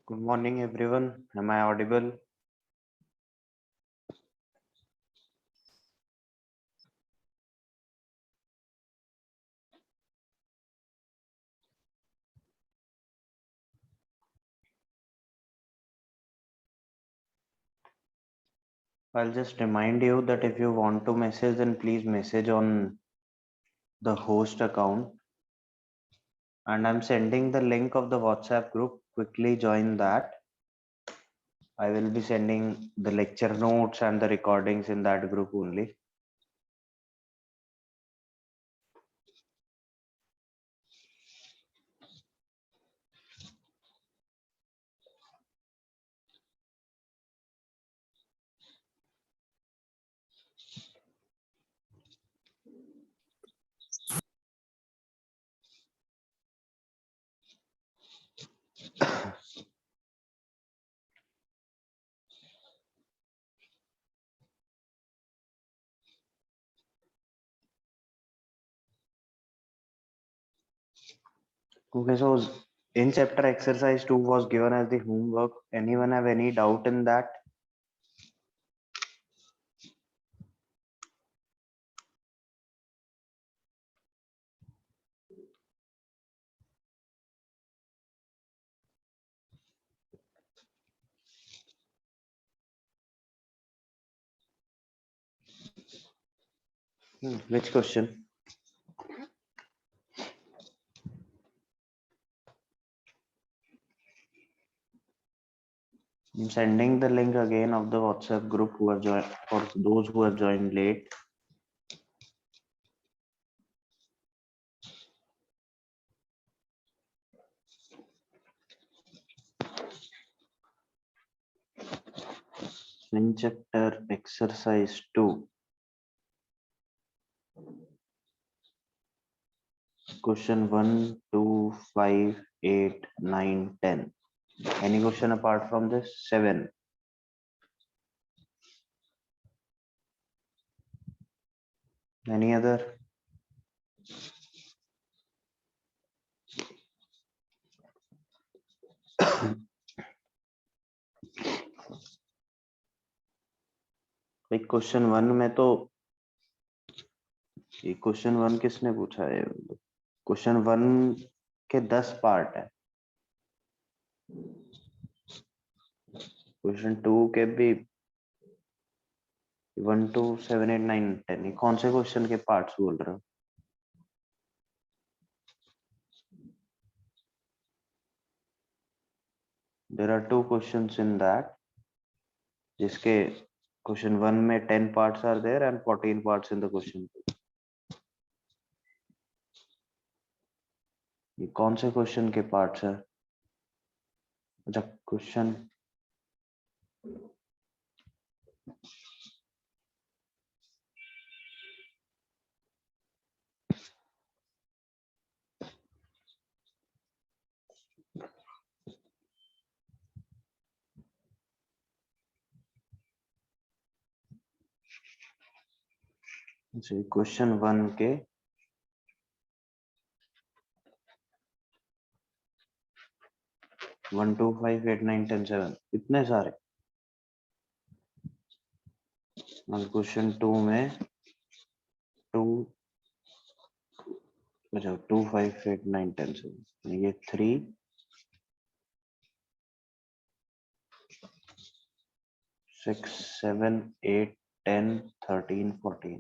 Good morning, everyone. Am I audible? I'll just remind you that if you want to message, then please message on the host account. And I'm sending the link of the WhatsApp group. Quickly join that. I will be sending the lecture notes and the recordings in that group only. Okay, so in chapter exercise 2 was given as the homework. Anyone have any doubt in that? Which question? I'm sending the link again of the WhatsApp group who have joined, for those who have joined late. In chapter exercise 2, question 1, 2, 5, 8, 9, 10. Any question apart from this? 7. Any other? भाई question 1 में तो ये question 1 किसने पूछा है? Question 1 के 10 part है, question 2 के भी 1 2 7 8 9 10. ये कौन से क्वेश्चन के पार्ट्स बोल रहे हो? There are 2 questions in that, जिसके क्वेश्चन 1 में 10 parts are there and 14 parts in the question 2. ये कौन से क्वेश्चन के पार्ट्स है? अच्छा, क्वेश्चन क्वेश्चन 1 के 1 2 5 8 9 10 7 इतने सारे, और क्वेश्चन 2 में 2 अच्छा 2 5 8 9 10 7, ये 3 6 7 8 10 13 14.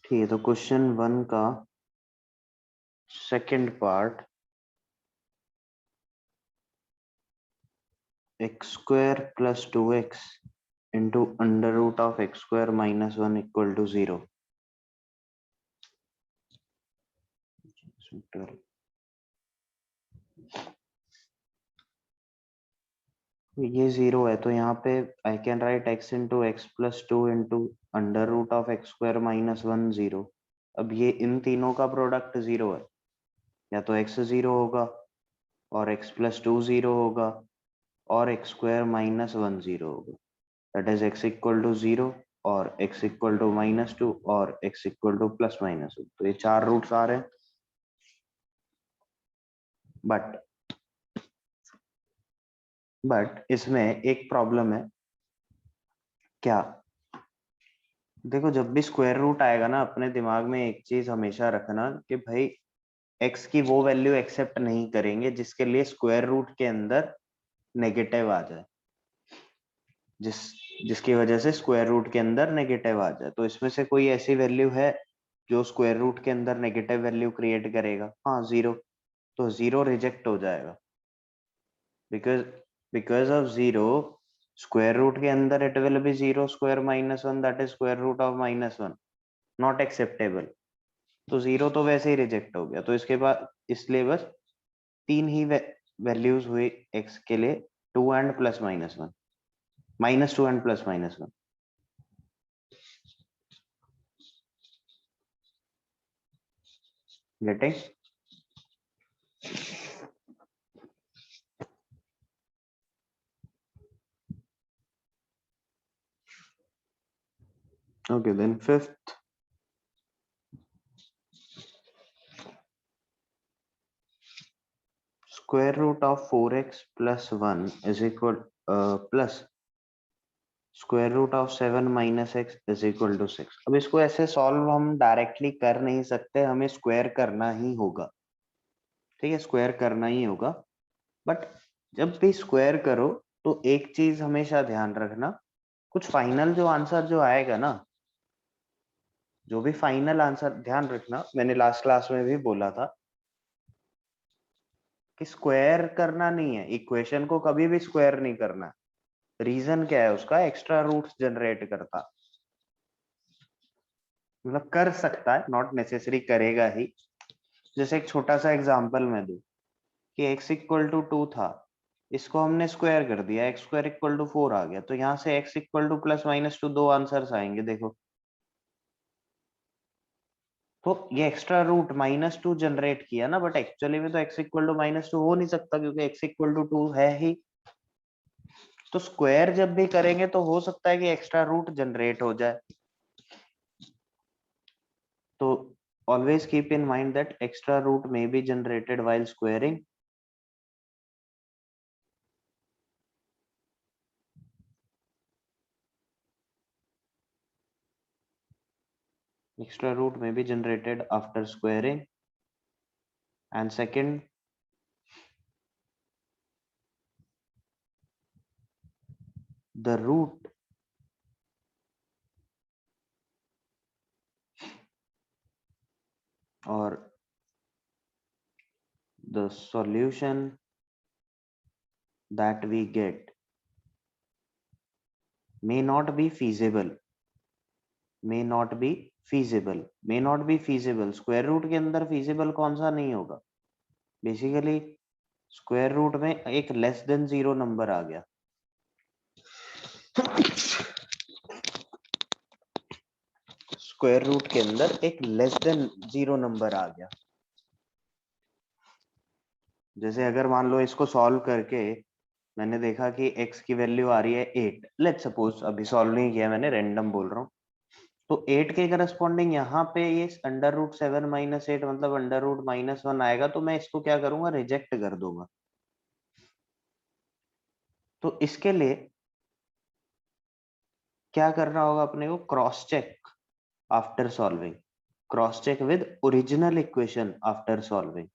ठीक है, तो क्वेश्चन 1 का second part, x square plus 2x into under root of x square minus 1 equal to 0. ये 0 है, तो यहाँ पे I can write x into x plus 2 into under root of x square minus 1 0. अब ये इन तीनों का प्रोडक्ट 0 है, या तो x 0 होगा और x प्लस 2 0 होगा, और एक्स स्क्वायर माइनस 1 0 होगा, that is x equal to 0 और एक्स इक्वल टू -2 और एक्स इक्वल टू +-1। तो ये 4 रूट्स आ रहे हैं। बट इसमें एक प्रॉब्लम है। क्या? देखो, जब भी स्क्वायर रूट आएगा ना, अपने दिमाग में एक चीज हमेशा रखना कि भाई एक्स की वो वैल्यू एक्सेप्ट नहीं करेंगे जिसके लिए स्क्वायर रूट के अंदर नेगेटिव आ जाए, जिसकी वजह से स्क्वायर रूट के अंदर नेगेटिव आ जाए। तो इसमें से कोई ऐसी वैल्यू है जो स्क्वायर रूट के अंदर नेगेटिव वैल्यू क्रिएट करेगा? हाँ, 0। तो 0 रिजेक्ट हो जाएगा, because because of 0 square root के अंदर it will be 0 square -1, that is square root of -1, not acceptable. तो 0 तो वैसे ही रिजेक्ट हो गया। तो इसके बाद इसलिए बस 3 ही वैल्यूज हुई x के लिए, 2 and +-1, -2 and +-1। Getting? Okay, then fifth, square root of 4x plus 1 is equal plus square root of 7 minus x is equal to 6। अब इसको ऐसे सॉल्व हम डायरेक्टली कर नहीं सकते, हमें स्क्वायर करना ही होगा। ठीक है, स्क्वायर करना ही होगा। बट जब भी स्क्वायर करो तो एक चीज हमेशा ध्यान रखना, कुछ फाइनल जो आंसर जो आएगा ना, जो भी फाइनल आंसर, ध्यान रखना, मैंने लास्ट क्लास में भी बोला था कि स्क्वायर करना नहीं है, इक्वेशन को कभी भी स्क्वायर नहीं करना। रीजन क्या है उसका? एक्स्ट्रा रूट्स जनरेट करता, मतलब कर सकता है, नॉट नेसेसरी करेगा ही। जैसे एक छोटा सा एग्जांपल मैं दूं कि x इक्वल टू 2 था, इसको हमने स्क्वायर कर दिया, एक्स स्क्वायर इक्वल टू 4 आ गया। तो यहाँ से x इक्वल टू +-2 दो आंसर्स आएंगे। देखो, तो ये एक्स्ट्रा रूट -2 जनरेट किया ना, बट एक्चुअली में तो x इक्वल टू -2 हो नहीं सकता क्योंकि x इक्वल टू 2 है ही। तो स्क्वायर जब भी करेंगे तो हो सकता है कि एक्स्ट्रा रूट जनरेट हो जाए। तो always keep in mind that extra root may be generated while squaring। Extra root may be generated after squaring। And second, the root or the solution that we get may not be feasible। may not be feasible, may not be feasible। Square root के अंदर feasible कौन सा नहीं होगा? Basically square root में एक less than 0 number आ गया। Square root के अंदर एक लेस देन 0 नंबर आ गया। जैसे अगर मान लो इसको सॉल्व करके मैंने देखा कि x की वैल्यू आ रही है 8, लेट सपोज, अभी सॉल्व नहीं किया मैंने, रैंडम बोल रहा हूँ। तो 8 के करस्पॉन्डिंग यहाँ पे ये √7 - 8 मतलब √-1 आएगा। तो मैं इसको क्या करूंगा? रिजेक्ट कर दूंगा। तो इसके लिए क्या करना होगा अपने को? Cross check after solving, cross check with original equation after solving.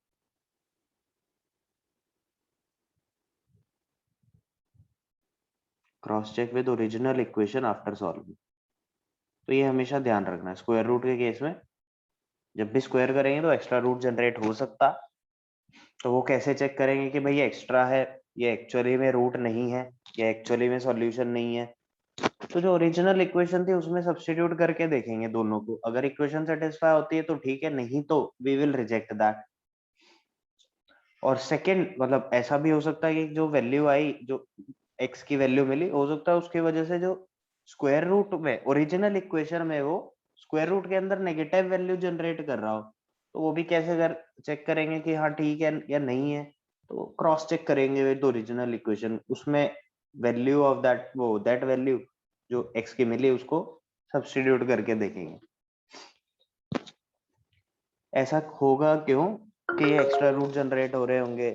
Cross check with original equation after solving. तो ये हमेशा ध्यान रखना है। स्क्वायर रूट के केस में जब भी स्क्वायर करेंगे तो एक्स्ट्रा रूट जनरेट हो सकता। तो वो कैसे चेक करेंगे कि भाई ये एक्स्ट्रा है, ये एक्चुअली में रूट नहीं है, ये एक्चुअली में सॉल्यूशन नहीं है? तो जो ओरिजिनल इक्वेशन थी उसमें सब्स्टिट्यूट करके देखेंगे दोनों को। अगर इक्वेशन सेटिस्फाई होती है तो ठीक है, नहीं तो वी विल रिजेक्ट दैट। और सेकंड, मतलब ऐसा भी हो सकता है कि जो वैल्यू आई, जो x की वैल्यू मिली, हो सकता है उसकी वजह से जो स्क्वायर रूट में ओरिजिनल इक्वेशन में वो स्क्वायर रूट के अंदर नेगेटिव वैल्यू जनरेट कर रहा हो। तो वो भी कैसे चेक करेंगे कि हाँ ठीक है या नहीं है? तो क्रॉस चेक करेंगे विद ओरिजिनल इक्वेशन, उसमें वैल्यू ऑफ दैट वैल्यू जो x की मिली उसको सब्स्टिट्यूट करके देखेंगे। ऐसा होगा क्यों कि एक्स्ट्रा रूट जनरेट हो रहे होंगे,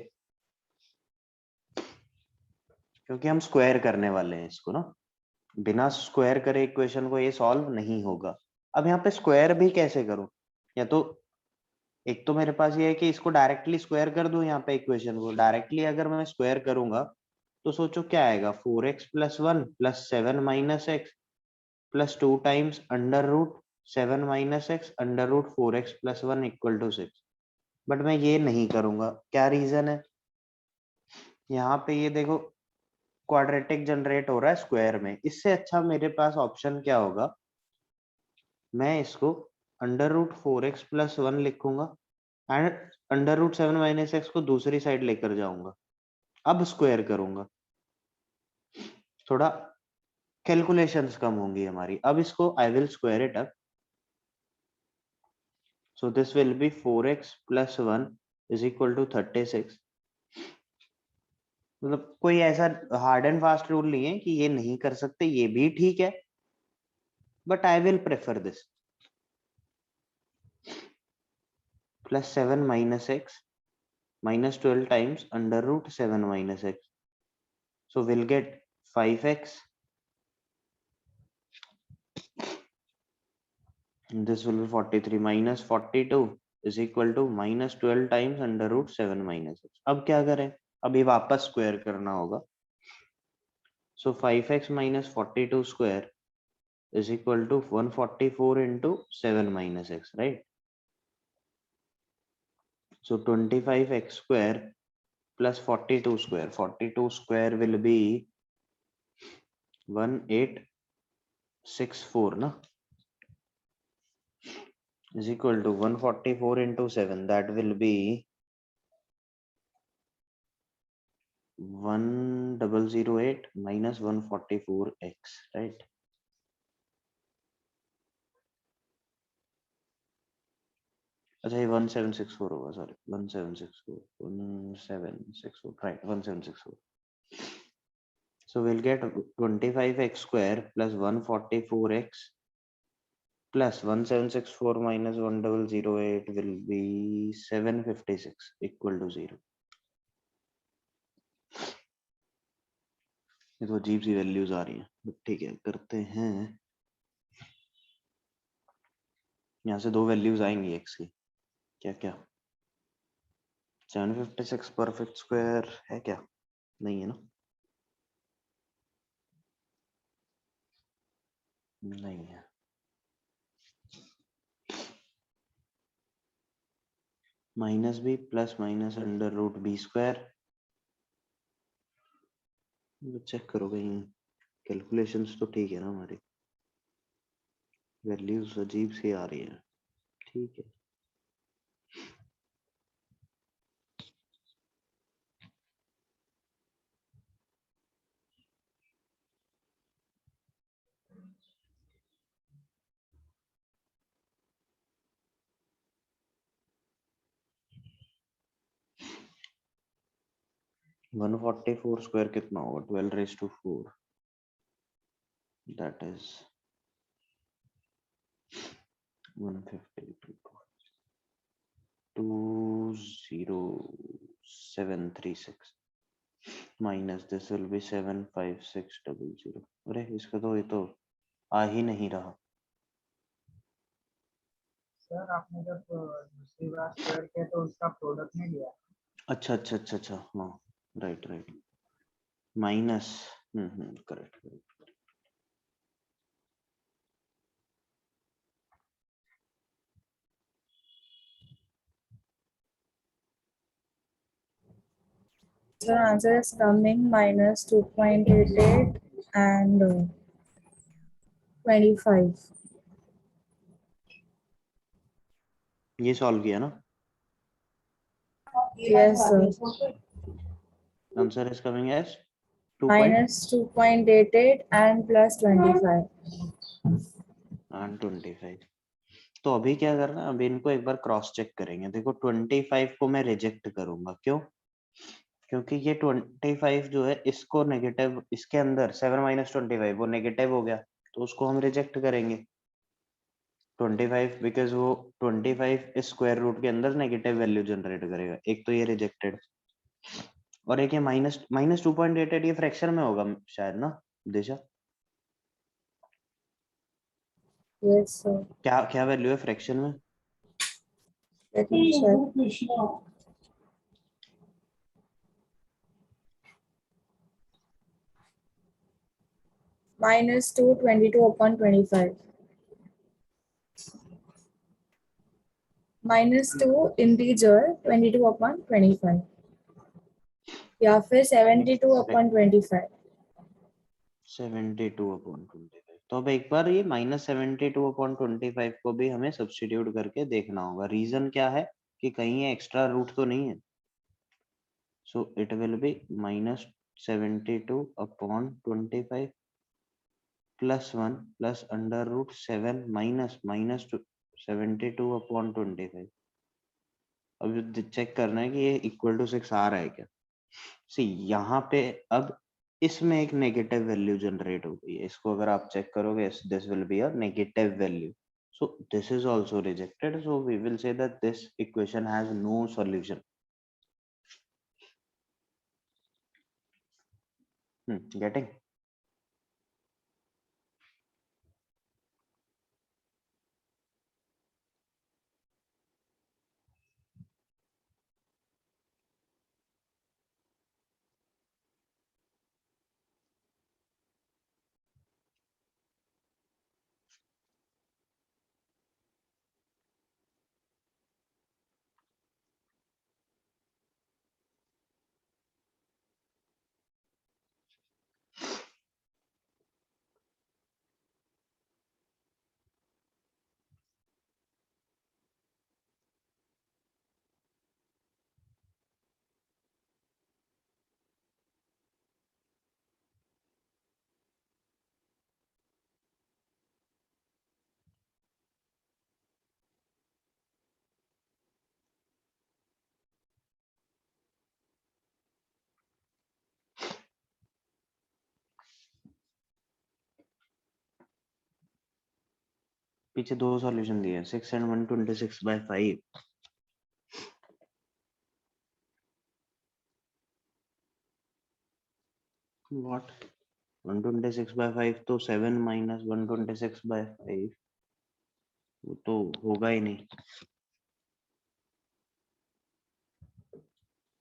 क्योंकि हम स्क्वायर करने वाले हैं इसको ना, बिना स्क्वायर करे इक्वेशन को ये सॉल्व नहीं होगा। अब यहाँ पे स्क्वायर भी कैसे करूं, या तो एक तो मेरे पास ये है कि इसको डायरेक्टली स्क्वायर कर दूं, यहाँ पे इक्वेशन को डायरेक्टली अगर मैं स्क्वायर करूंगा तो सोचो क्या आएगा, 4x + 1 + 7 - x + 2 times under root 7 - x under root 4x + 1 = 6। But मैं ये नहीं करूंगा, क्या रीजन है, यहाँ पे ये देखो क्वाड्रेटिक जनरेट हो रहा है स्क्वायर में, इससे अच्छा मेरे पास ऑप्शन क्या होगा, मैं इसको अंडर रूट 4x + 1 लिखूंगा एंड अंडर रूट 7 - x को दूसरी साइड लेकर जाऊंगा, अब स्क्वायर करूंगा, थोड़ा कैलकुलेशंस कम होंगी हमारी। अब इसको I will square it up, so this will B 4x + 1 = 36। मतलब कोई ऐसा हार्ड एंड फास्ट रूल नहीं है कि ये नहीं कर सकते, ये भी ठीक है, but I will prefer this. +7 - x -12 times under root 7 - x, so we'll get 5x, and this will be 43 - 42 = -12 times under root 7 - x। अब क्या करें, अभी वापस स्क्वायर करना होगा, so 5x - 42 square = 144 into 7 - x, right? So 25x square plus 42 square, 42 square will be 1864 na, is equal to 144 into 7, that will be 1008 minus 144x, right? अच्छा ये 1764 होगा, sorry 1764 right, 1764। So we'll get 25x square plus 144x plus 1764 minus 1008 will be 756 equal to 0। ये तो अजीब सी values आ रही हैं, ठीक है करते हैं, यहाँ से दो वैल्यूज आएंगी x की, क्या क्या 756 परफेक्ट स्क्वायर है क्या, नहीं है ना, नहीं है, minus b plus minus under root b square, check करो कहीं कैलकुलेशंस तो ठीक है ना हमारी, वैल्यूज अजीब सी आ रही है, ठीक है। वन 144 स्क्वायर कितना होगा, 12⁴, that is 150,20736 minus this will B 75600। अरे इसका तो ये तो आ ही नहीं रहा। सर आपने जब दूसरी बार स्क्वायर किया तो उसका प्रोडक्ट नहीं लिया। अच्छा अच्छा अच्छा अच्छा, हाँ right right, minus correct correct. So answer is coming minus 2.88 and 25. ये सॉल्व किया ना, Yes, sir. Answer is coming as 2. Minus 2.88 and plus 25. and 25। तो अभी क्या करना है, अभी इनको एक बार क्रॉस चेक करेंगे। देखो 25 को मैं रिजेक्ट करूंगा, क्यों, क्योंकि ये 25 जो है इसको नेगेटिव, इसके अंदर 7 माइनस 25 वो नेगेटिव हो गया, तो उसको हम रिजेक्ट करेंगे 25, बिकॉज वो 25 इस स्क्वायर रूट के अंदर नेगेटिव वैल्यू जनरेट करेगा। एक तो ये रिजेक्टेड, और एक ये माइनस 2.88 ये फ्रैक्शन में होगा शायद ना दिशा? Yes, sir. क्या क्या वैल्यू है फ्रैक्शन में? Let me check. Minus 2, 22 upon 25. Minus 2 integer 22 upon 25. या फिर 72 upon 25. 72 अपॉन 25। तो अब एक बार ये माइनस 72 अपॉन 25 को भी हमें सब्स्टिट्यूट करके देखना होगा। रीजन क्या है कि कहीं ये एक्स्ट्रा रूट तो नहीं है। So it will be minus 72 upon 25 plus 1 plus under root 7 minus minus 72 upon 25। अब चेक करना है कि ये इक्वल टू 6 आ रहा है क्या। सी यहाँ पे अब इसमें एक नेगेटिव वैल्यू जनरेट हो गई है। इसको अगर आप चेक करोगे, this will be a negative value, so this is also rejected, so we will say that this equation has no solution. Getting? पीछे दो सॉल्यूशन दिए हैं, 6 and 126/5। What? 126/5 तो 7 minus 126/5 वो तो होगा ही नहीं।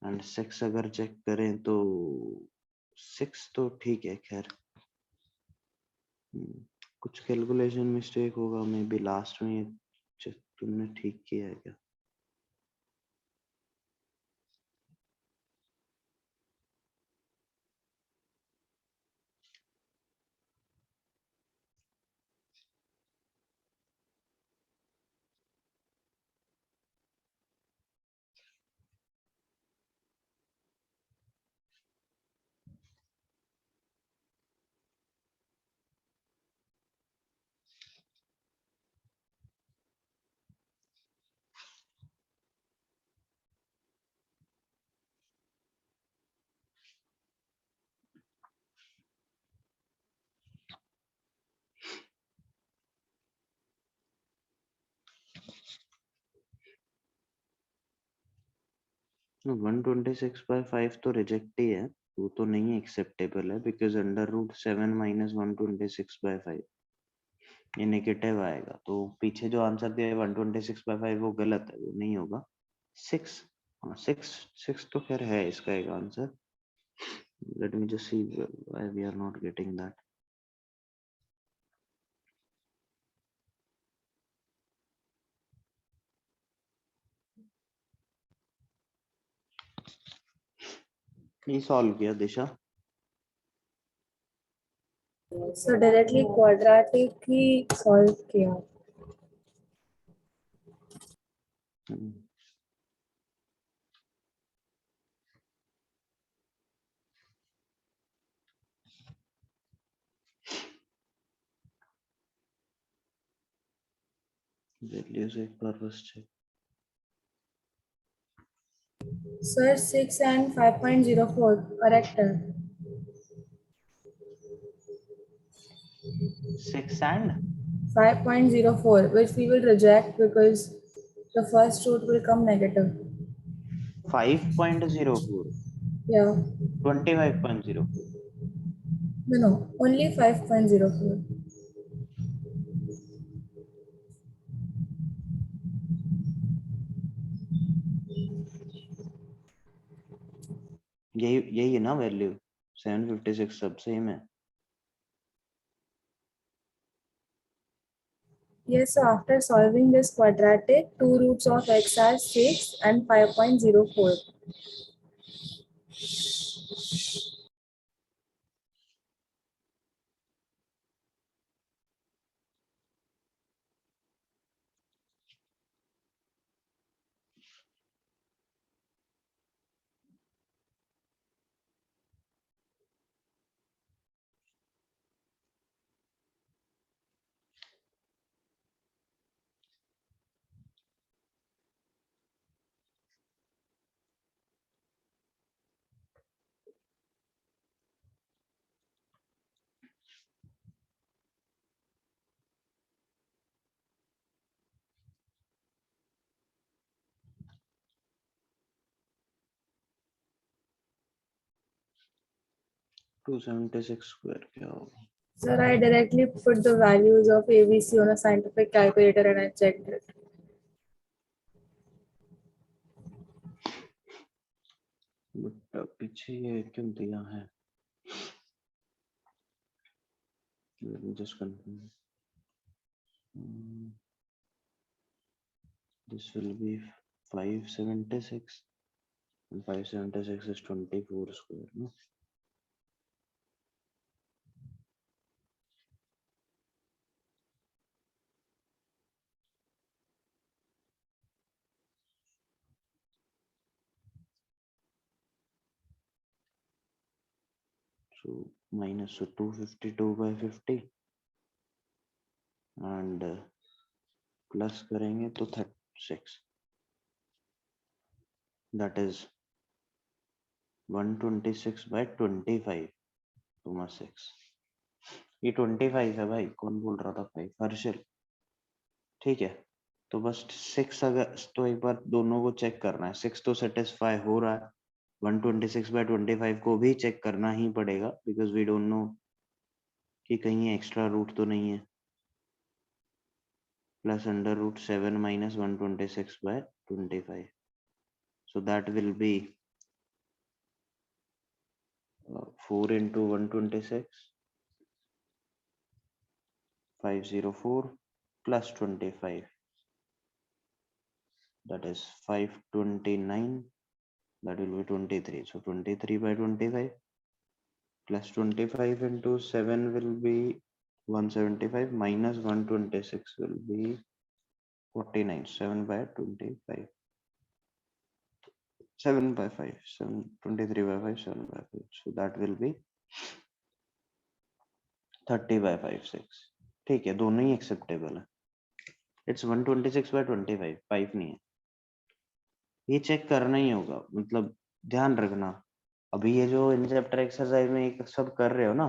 एंड 6 अगर चेक करें तो 6 तो ठीक है खैर। कुछ कैलकुलेशन मिस्टेक होगा मे बी लास्ट में। तुमने ठीक किया है क्या? No, 126/5 तो रिजेक्ट ही है, वो तो नहीं एक्सेप्टेबल है, बिकॉज अंडर रूट 7 माइनस 126/5 ये नेगेटिव आएगा। तो पीछे जो आंसर दिया है 126/5 वो गलत है, वो नहीं होगा। 6, हाँ 6 तो खैर है इसका एक answer. Let me just see why we are not getting that. ये सॉल्व किया दिशा? So directly quadratic ही solve किया. वैल्यूज एक बार बस check. Sir, 6 and 5.04, correct. 6 and 5.04, which we will reject because the first root will come negative. 5.04, Yeah. 25.04. No, only 5.04. यही है ना वैल्यू? 756 सब सेम है. Yes, so after solving this quadratic, 2 roots of x are 6 and 5.04. To 276 square क्या होगा? Sir, I directly put the values of ABC on a scientific calculator and I checked it. But पीछे ये क्यों दिया है? Let me just confirm. This will be 576 and 576 is 24 square, no? So minus 252 by 50 and plus करेंगे तो 36, that is 126 by 25 to 6. ये 25 है भाई, कौन बोल रहा था 5? हर्षल. ठीक है, तो बस 6 अगर तो एक बार दोनों को चेक करना है. 6 तो सेटिस्फाई हो रहा है, 126 by 25 को भी चेक करना ही पड़ेगा बिकॉज वी डोंट नो कि कहीं एक्स्ट्रा रूट तो नहीं है. Plus under root 7 minus 126 by 25, so that will be 4 into 126, 504 plus 25, that is 529, that will be 23. So 23 by 25 plus 25 into 7 will be 175 minus 126 will be 49. 7 by 25, 7 by 5, 7, 23 by 5, 7 by 5. So that will be 30 by 5, 6. ठीक है, दोनों ही acceptable है. It's 126 by 25, 5 नहीं है. ये check करना ही होगा, मतलब ध्यान रखना. अभी ये जो इन चैप्टर एक्सरसाइज में एक सब कर रहे हो ना,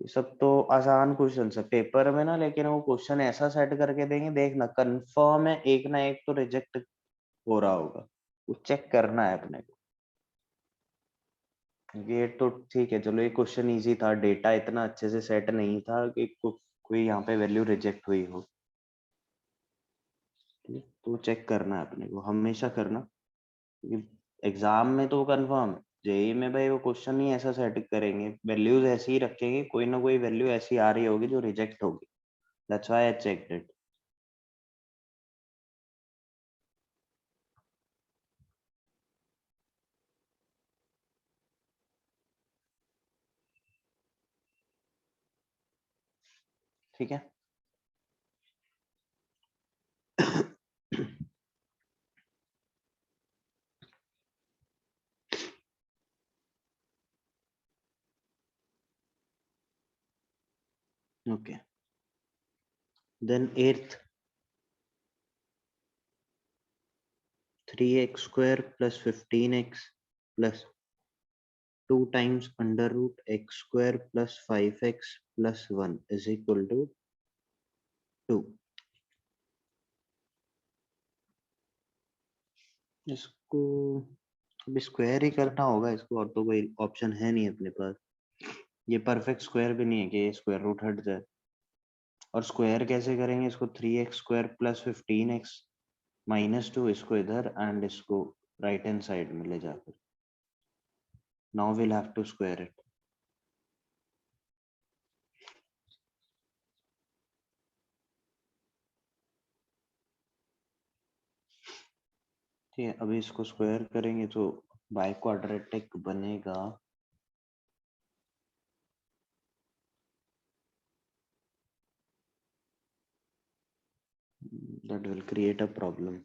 ये सब तो आसान क्वेश्चन है पेपर में ना, लेकिन वो क्वेश्चन ऐसा सेट करके देंगे, देखना कंफर्म है एक ना एक तो रिजेक्ट हो रहा होगा. वो चेक करना है अपने को. ये तो ठीक है, चलो ये क्वेश्चन इजी था, डेटा इतना अच्छे से सेट नहीं था कि कोई यहाँ पे वैल्यू रिजेक्ट हुई हो. तो चेक करना है अपने को, हमेशा करना. एग्जाम में तो कंफर्म, जेई में भाई वो क्वेश्चन ही ऐसा सेट करेंगे, वैल्यूज ऐसी ही रखेंगे, कोई ना कोई वैल्यू ऐसी आ रही होगी जो रिजेक्ट होगी. That's why I checked it. ठीक है. Okay. Then eighth 3x square plus 15x plus 2 times under root x square plus 5x plus 1 is equal to 2. इसको अभी स्क्वायर ही करना होगा इसको, और तो कोई ऑप्शन है नहीं अपने पास। ये परफेक्ट स्क्वायर भी नहीं है कि ये स्क्वायर रूट हट जाए। और स्क्वायर कैसे करेंगे इसको? 3x square plus 15x minus 2, इसको इधर एंड इसको राइट हैंड साइड में ले जाकर। Now will have to square it. ठीक है, अभी इसको स्क्वायर करेंगे तो बाई क्वाड्रेटिक बनेगा that will create a problem.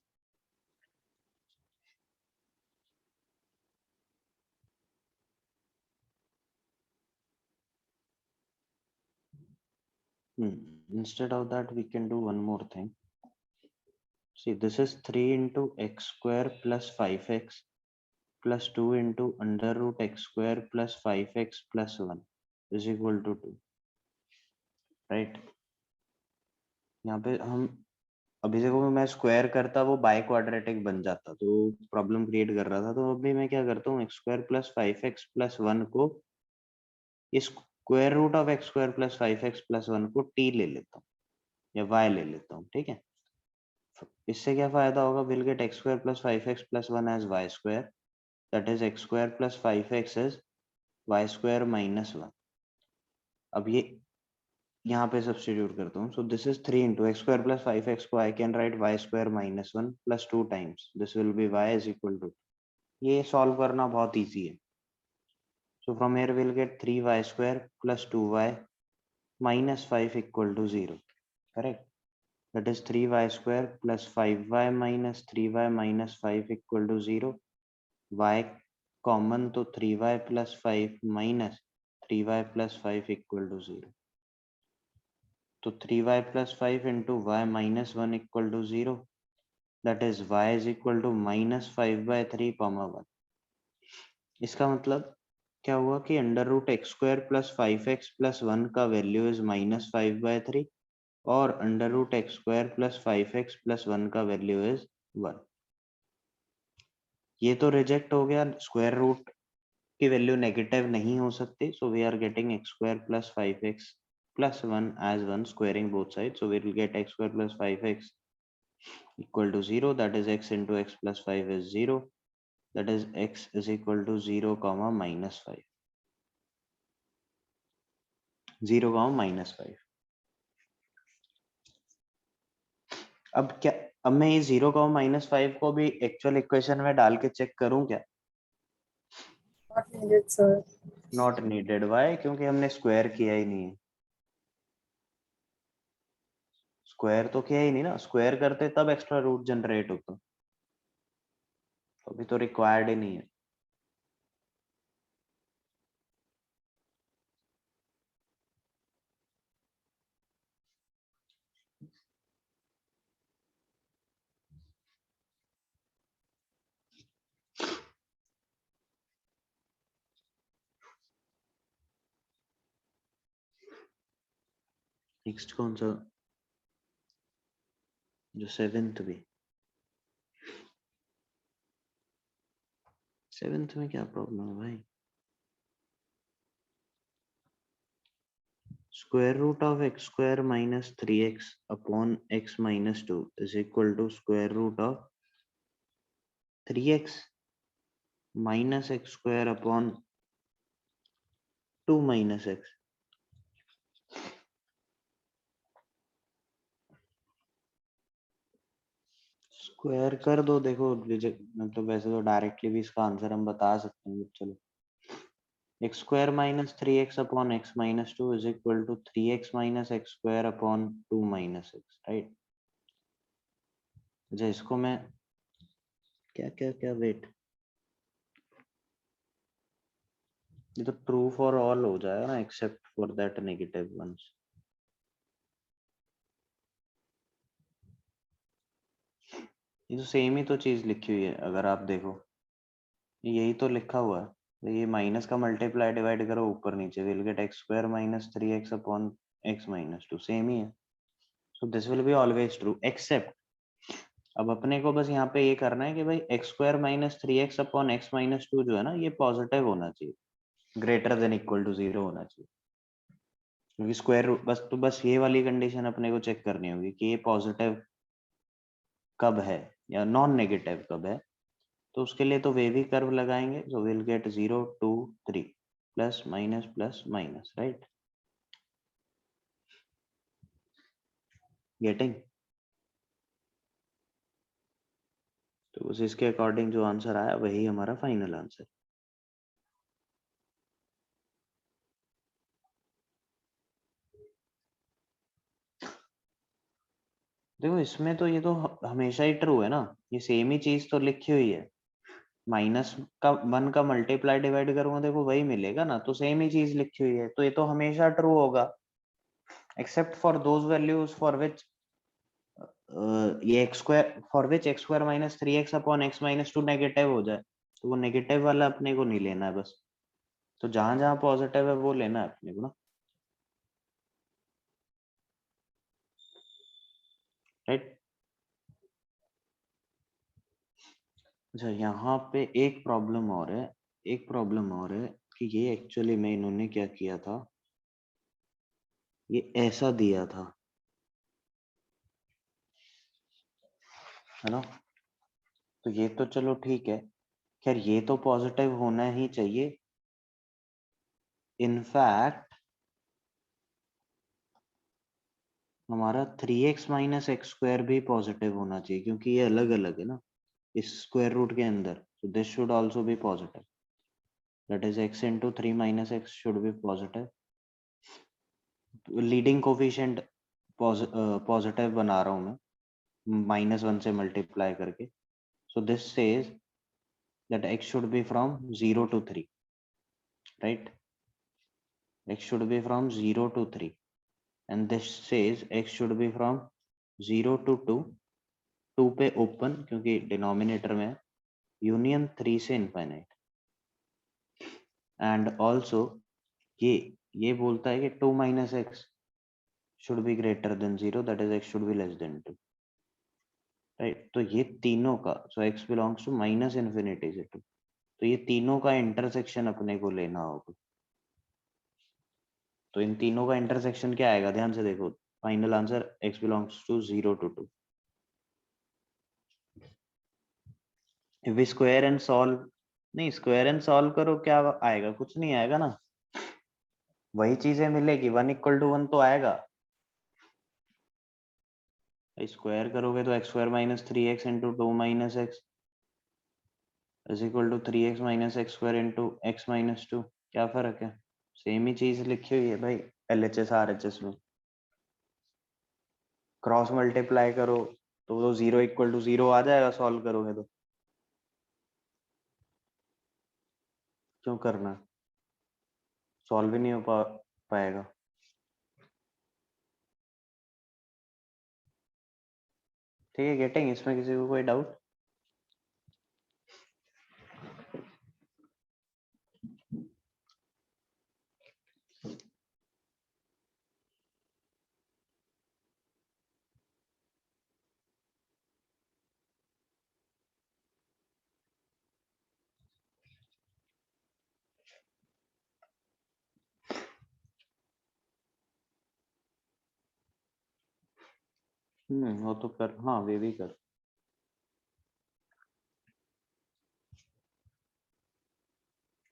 Instead of that, we can do one more thing. See, this is 3 into x square plus 5x plus 2 into under root x square plus 5x plus 1 is equal to 2. Right? यहाँ पे हम अभी देखो, मैं square करता वो by quadratic बन जाता तो प्रॉब्लम क्रिएट कर रहा था। तो अभी मैं क्या करता हूँ, x square plus 5x plus 1 को इस square root of x square plus 5x plus 1 को t ले लेता हूँ या y ले लेता हूँ। ठीक है, इससे क्या फायदा होगा? Will get x square plus 5x plus 1 as y square, that is x square plus 5x is y square minus 1। अब ये यहाँ पे सब्स्टिट्यूट करता हूँ। So this is 3 into x square plus 5x को I can write y square minus 1 plus 2 times this will be y is equal to. ये solve करना बहुत इजी है। So from here will gate 3y square plus 2y minus 5 equal to 0. Correct? That is 3y square plus 5y minus 3y minus 5 equal to 0. Y common तो 3y plus 5 minus 3y plus 5 equal to 0. तो 3y plus 5 into y minus 1 equal to 0. That is y is equal to minus 5 by 3 comma 1. इसका मतलब क्या हुआ कि under root x square plus 5x plus 1 का value is minus 5 by 3 और under root x square plus 5x plus 1 का value is 1। ये तो रिजेक्ट हो गया, स्क्वायर रूट की वैल्यू नेगेटिव नहीं हो सकती। So we are getting x square plus 5x plus 1 as 1 squaring both side. So we will get x square plus 5x equal to 0, that is x into x plus 5 is 0, that is x is equal to 0 comma minus 5, 0 comma minus 5। अब क्या, अब मैं ये 0 comma minus 5 को भी actual equation में डाल के चेक करूं क्या? Not needed, sir. Not needed. Why? क्योंकि हमने स्क्वायर किया ही नहीं है। स्क्वायर तो किया ही नहीं ना, स्क्वायर करते तब एक्स्ट्रा रूट जनरेट होता, अभी तो रिक्वायर्ड ही नहीं है। नेक्स्ट कौन सा? जो सेवेंथ भी, सेवेंथ में क्या प्रॉब्लम है भाई? Square root of x square minus 3x upon x minus 2 is equal to square root of 3x minus x square upon 2 minus x. Square कर दो, देखो मतलब वैसे तो डायरेक्टली भी इसका आंसर हम बता सकते हैं। चलो, x square minus 3x upon x minus 2 is equal to 3x minus x square upon 2 minus x, right? अच्छा, इसको मैं क्या क्या क्या वेट, ये तो ट्रू फॉर ऑल हो जाएगा ना except for that negative ones. ये तो सेम ही तो चीज लिखी हुई है, अगर आप देखो यही तो लिखा हुआ है। तो ये माइनस का मल्टीप्लाई डिवाइड करो ऊपर नीचे, will get x square minus 3x upon x minus 2, same ही है। So this will be always true except, अब अपने को बस यहाँ पे ये करना है कि भाई x square minus 3x upon x minus 2 जो है ना, ये पॉजिटिव होना चाहिए, ग्रेटर देन इक्वल टू 0 होना चाहिए, क्योंकि स्क्वायर रूट बस, तो बस ये वाली कंडीशन अपने को चेक करनी होगी कि ये पॉजिटिव कब है या नॉन नेगेटिव कब है। तो उसके लिए तो वेवी कर्व लगाएंगे, so will get 0 2 3 plus minus, right? Getting? तो उस इसके अकॉर्डिंग जो आंसर आया वही हमारा फाइनल आंसर। देखो इसमें तो ये तो हमेशा ही ट्रू है ना, ये सेम ही चीज तो लिखी हुई है, माइनस का 1 का मल्टीप्लाई डिवाइड करूंगा देखो वही मिलेगा ना, तो सेम ही चीज लिखी हुई है, तो ये तो हमेशा ट्रू होगा, except for those values for which ये x square, for which x square minus 3x upon x minus 2 negative हो जाए, तो वो नेगेटिव वाला अपने को नहीं लेना है बस, तो जहां जहां पॉजिटिव है वो लेना है अपने को ना, राइट? अच्छा यहाँ पे एक प्रॉब्लम और है, एक प्रॉब्लम और है कि ये एक्चुअली में इन्होंने क्या किया था, ये ऐसा दिया था, है ना? तो ये तो चलो ठीक है, खैर ये तो पॉजिटिव होना ही चाहिए, इनफैक्ट हमारा 3x माइनस एक्स स्क्वायर भी पॉजिटिव होना चाहिए, क्योंकि ये अलग अलग है ना इस स्क्वायर रूट के अंदर, so this should also be positive, that is x into 3 minus x should be positive, leading coefficient positive बना रहा हूं मैं -1 से मल्टीप्लाई करके, so this says that x should be from 0 to 3, right? x should be from 0 to 3, and this says x should be from 0 to 2, 2 पे open क्योंकि denominator में union 3 से इनफाइनाइट, एंड ऑल्सो ये बोलता है कि 2 minus x should be greater than 0, that is x should be less than 2, right? तो ये तीनों का, so x belongs to minus infinity से 2, तो ये तीनों का इंटरसेक्शन अपने को लेना होगा, तो इन तीनों का इंटरसेक्शन क्या आएगा ध्यान से देखो, final answer x belongs to 0 to 2। If we square and solve, नहीं स्क्वायर एंड सॉल्व करो क्या आएगा, कुछ नहीं आएगा ना, वही चीजें मिलेगी, 1 इक्वल टू 1 तो आएगा, स्क्वायर करोगे तो x square minus 3x into 2 minus x is equal to 3x minus x square into x minus 2, क्या फर्क है, सेम ही चीज लिखी हुई है भाई LHS RHS में, क्रॉस मल्टीप्लाई करो तो 0 इक्वल टू 0 आ जाएगा सॉल्व करोगे तो, क्यों करना, सॉल्व ही नहीं हो पाएगा। ठीक है, गेटिंग? इसमें किसी को कोई डाउट? वो तो कर, हाँ वे भी कर।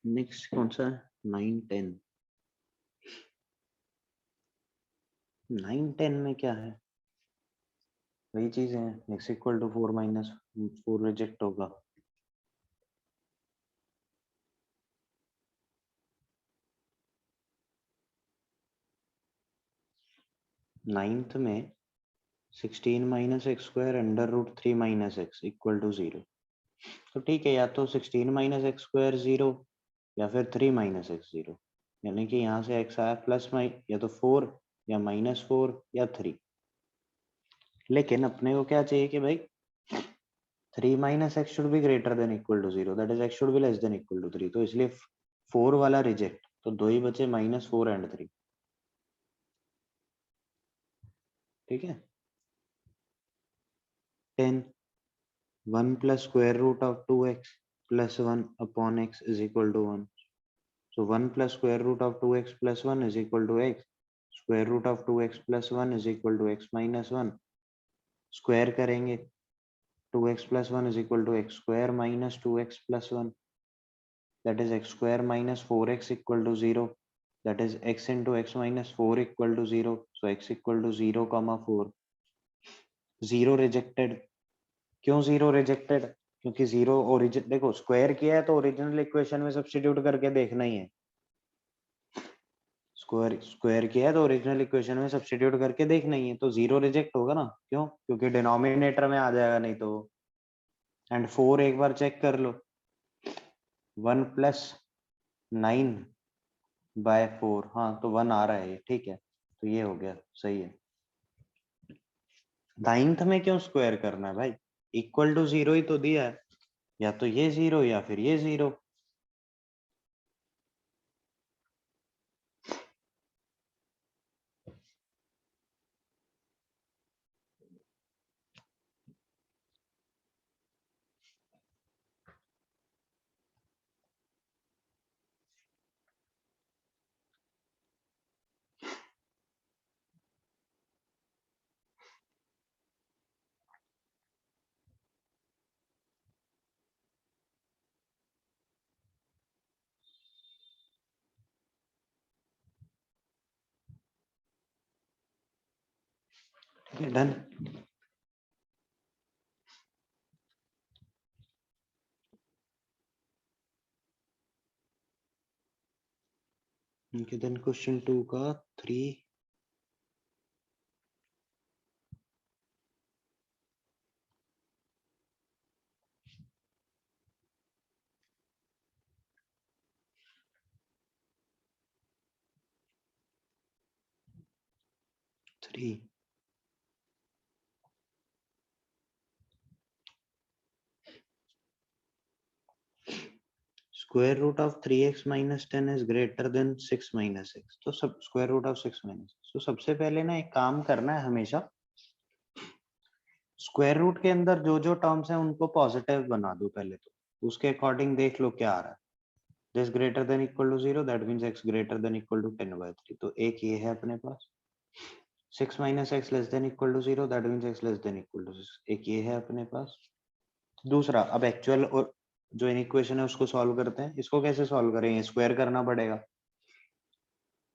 नेक्स्ट कौन सा है? 9 10, 9 10 में क्या है, वही चीज है, x equal to 4 minus 4 reject होगा, नाइन्थ में 16 minus x square under root 3 minus x equal to 0, तो ठीक है, या तो 16 माइनस एक्स स्क्वायर 0 या फिर 3 माइनस एक्स 0, यानी कि यहाँ से x आया प्लस या तो 4 या -4 या 3, लेकिन अपने को क्या चाहिए कि भाई 3 minus x should be greater than equal to 0, that is x should be less than equal to 3, तो इसलिए 4 वाला रिजेक्ट, तो दो ही बचे -4 and 3, ठीक है। 10 1 plus square root of 2x plus 1 upon x is equal to 1, so 1 plus square root of 2x plus 1 is equal to x, square root of 2x plus 1 is equal to x minus 1, square करेंगे 2x plus 1 is equal to x square minus 2x plus 1, that is x square minus 4x equal to 0, that is x into x minus 4 equal to 0, so x equal to 0 comma 4, 0 rejected, क्यों 0 rejected, क्योंकि 0 origin, देखो square किया है तो original equation में substitute करके देखना ही है, स्क्वायर किया है तो ओरिजिनल इक्वेशन में सब्स्टिट्यूट करके देखना ही है, तो 0 रिजेक्ट होगा ना, क्यों, क्योंकि डिनोमिनेटर में आ जाएगा नहीं तो। एंड 4 एक बार चेक कर लो, 1 plus 9 by 4, हाँ तो 1 आ रहा है ये, ठीक है, तो ये हो गया, सही है। 9th में क्यों स्क्वायर करना है भाई, इक्वल टू 0 ही तो दिया है, या तो ये 0 या फिर ये 0, डन। ओके, देन क्वेश्चन 2 का 3, square root of 3x minus 10 is greater than 6 minus x, तो सब square root of 6 minus x, तो सबसे पहले ना एक काम करना है, हमेशा स्क्वायर रूट के अंदर जो जो टर्म्स हैं उनको पॉजिटिव बना दो पहले, तो उसके अकॉर्डिंग देख लो क्या आ रहा है। This greater than equal to 0, that means x greater than equal to 10/3, तो एक ये है अपने पास। 6 minus x less than equal to 0, that means x less than equal to 6, एक ये है अपने पास। दूसरा, अब एक्चुअल और जो इक्वेशन है उसको सॉल्व करते हैं, इसको कैसे सॉल्व करेंगे, स्क्वायर करना पड़ेगा,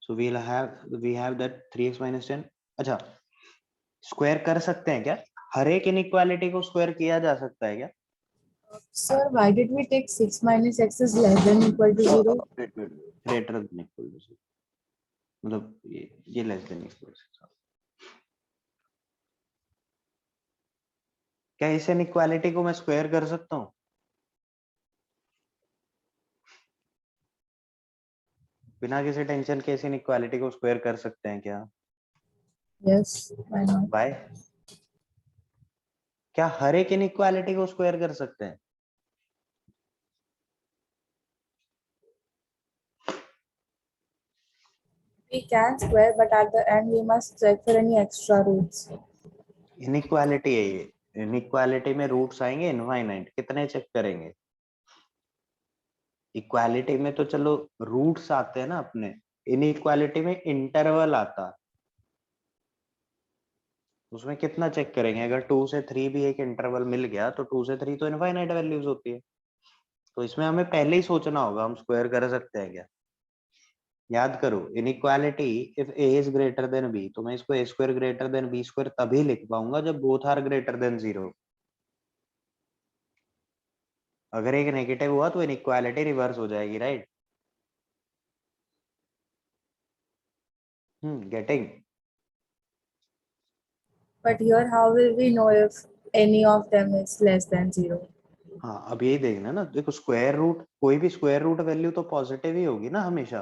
so we have that 3x minus 10, अच्छा स्क्वायर कर सकते हैं क्या, हर एक इनइक्वालिटी को स्क्वायर किया जा सकता है क्या? Sir, why did we take 6 minus x is less than equal to 0? Greater than equal to 0, मतलब ये लेस देन इक्वल टू, क्या इस इनइक्वालिटी को मैं स्क्वायर कर सकता हूँ? बिना किसी टेंशन के इस इनइक्वालिटी को स्क्वायर कर सकते हैं क्या? Yes, why not? बाय, क्या हर एक इनइक्वालिटी को स्क्वायर कर सकते हैं? We can square, but at the end we must check for any extra roots. Inequality है ये, इनइक्वालिटी में रूट्स आएंगे इनफाइनाइट, कितने चेक करेंगे? इक्वालिटी में तो चलो रूट्स आते हैं ना अपने, इनइक्वालिटी में इंटरवल आता है, उसमें कितना चेक करेंगे? अगर 2 से 3 भी एक इंटरवल मिल गया तो 2 से 3 तो इनफाइनाइट वैल्यूज होती है, तो इसमें हमें पहले ही सोचना होगा हम स्क्वायर कर सकते हैं क्या। याद करो, inequality if a is greater then b, तो मैं इसको a square greater than b square तभी लिख पाऊंगा जब बोथ आर ग्रेटर देन 0। अगर एक नेगेटिव हुआ तो इनइक्वालिटी रिवर्स हो जाएगी, right? Getting. But here, how will we know if any of them is less than 0? हाँ, अब यही देखना ना, देखो स्क्वायर रूट, कोई भी स्क्वायर रूट वैल्यू तो पॉजिटिव ही होगी ना हमेशा,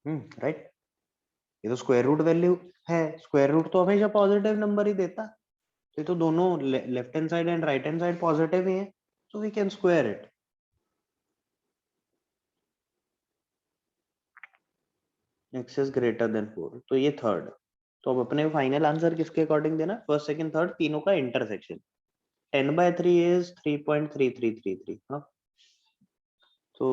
राइट? ये तो स्क्वायर रूट वैल्यू है, स्क्वायर रूट तो हमेशा पॉजिटिव नंबर ही देता, तो ये तो दोनों left hand side and right hand side positive ही है, so we can square it. X is greater than 4, तो ये थर्ड। तो अब अपने फाइनल आंसर किसके अकॉर्डिंग देना, फर्स्ट सेकंड थर्ड तीनों का इंटरसेक्शन। 10/3 is 3.3333, हाँ। So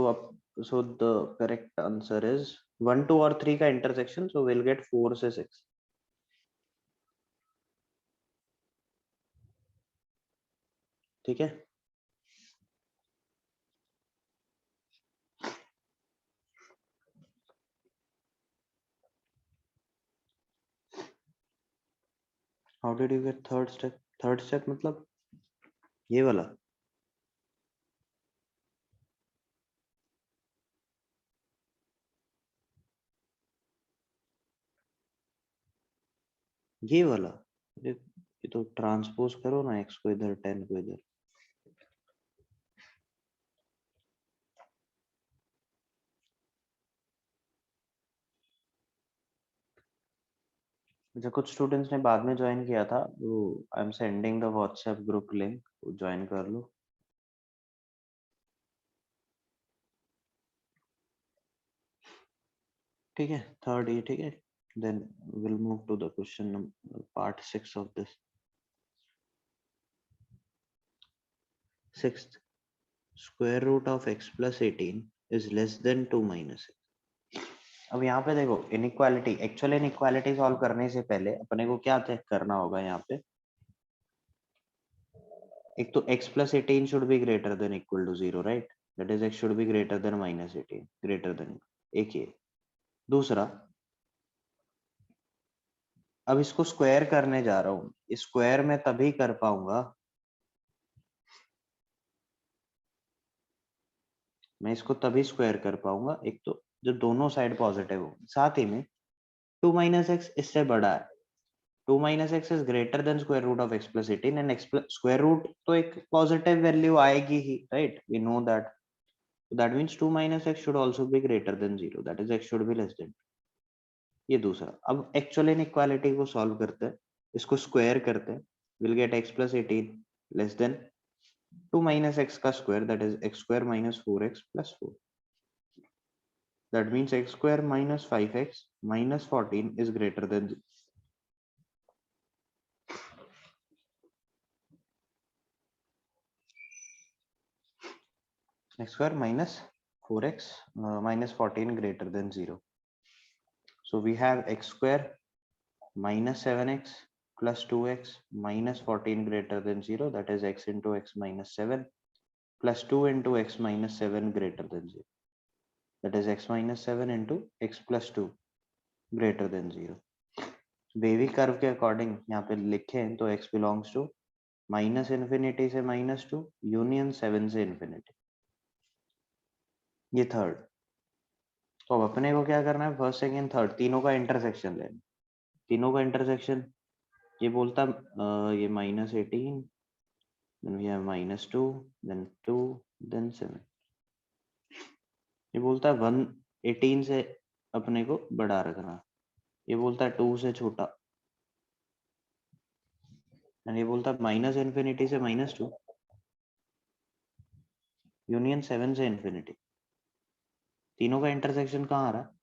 so the correct answer is 1, 2 और 3 का इंटरसेक्शन, so we'll get 4 से 6। ठीक है। How did you get third step? Third step मतलब ये वाला? ये वाला? ये तो ट्रांसपोज करो ना, x को इधर 10 को इधर। अच्छा, कुछ स्टूडेंट्स ने बाद में ज्वाइन किया था, वो I am sending the WhatsApp group link, join कर लो। ठीक है, थर्ड ये ठीक है। Then will move to the question number part 6 of this. Sixth, square root of x plus 18 is less than 2 minus x। अब यहाँ पे देखो, इनइक्वालिटी, एक्चुअल इनइक्वालिटी सॉल्व करने से पहले अपने को क्या चेक करना होगा यहाँ पे, एक तो x plus 18 should be greater than equal to 0, right? That is x should be greater than minus 18, greater than, एक ये। दूसरा, अब इसको स्क्वायर करने जा रहा हूँ, इस स्क्वायर में तभी कर पाऊंगा, मैं इसको तभी स्क्वायर कर पाऊंगा एक तो जो दोनों साइड पॉजिटिव हो, साथ ही में 2 minus x इससे बड़ा है, 2 minus x is greater than square root of x plus 18 and x plus square root तो एक पॉजिटिव वैल्यू आएगी ही, right? We know that. So that means 2 minus x should also be greater than 0, that is x should be less than 2। ये दूसरा। अब actual inequality को solve करते हैं, इसको स्क्वायर करते हैं, will get x plus 18 less than 2 minus x का square, that is x square minus 4x plus 4। That means x square minus 5x minus 14 is greater than 0। X square minus 4x minus 14 greater than 0. So we have x square minus 7x plus 2x minus 14 greater than 0, that is x into x minus 7 plus 2 into x minus 7 greater than 0, that is x minus 7 into x plus 2 greater than 0। Wavy curve के according यहाँ पे लिखें तो x belongs to minus infinity से -2 union 7 से infinity. ये third. तो अब अपने को क्या करना है, फर्स्ट सेकंड थर्ड तीनों का इंटरसेक्शन लेना। तीनों का इंटरसेक्शन ये बोलता ये -18, then we have -2, then 2, then 7। ये बोलता है 118 से अपने को बड़ा रखना, ये बोलता है 2 से छोटा, ये बोलता है माइनस इन्फिनिटी से -2 यूनियन 7 से इन्फिनिटी। तीनों का इंटरसेक्शन कहाँ आ रहा है?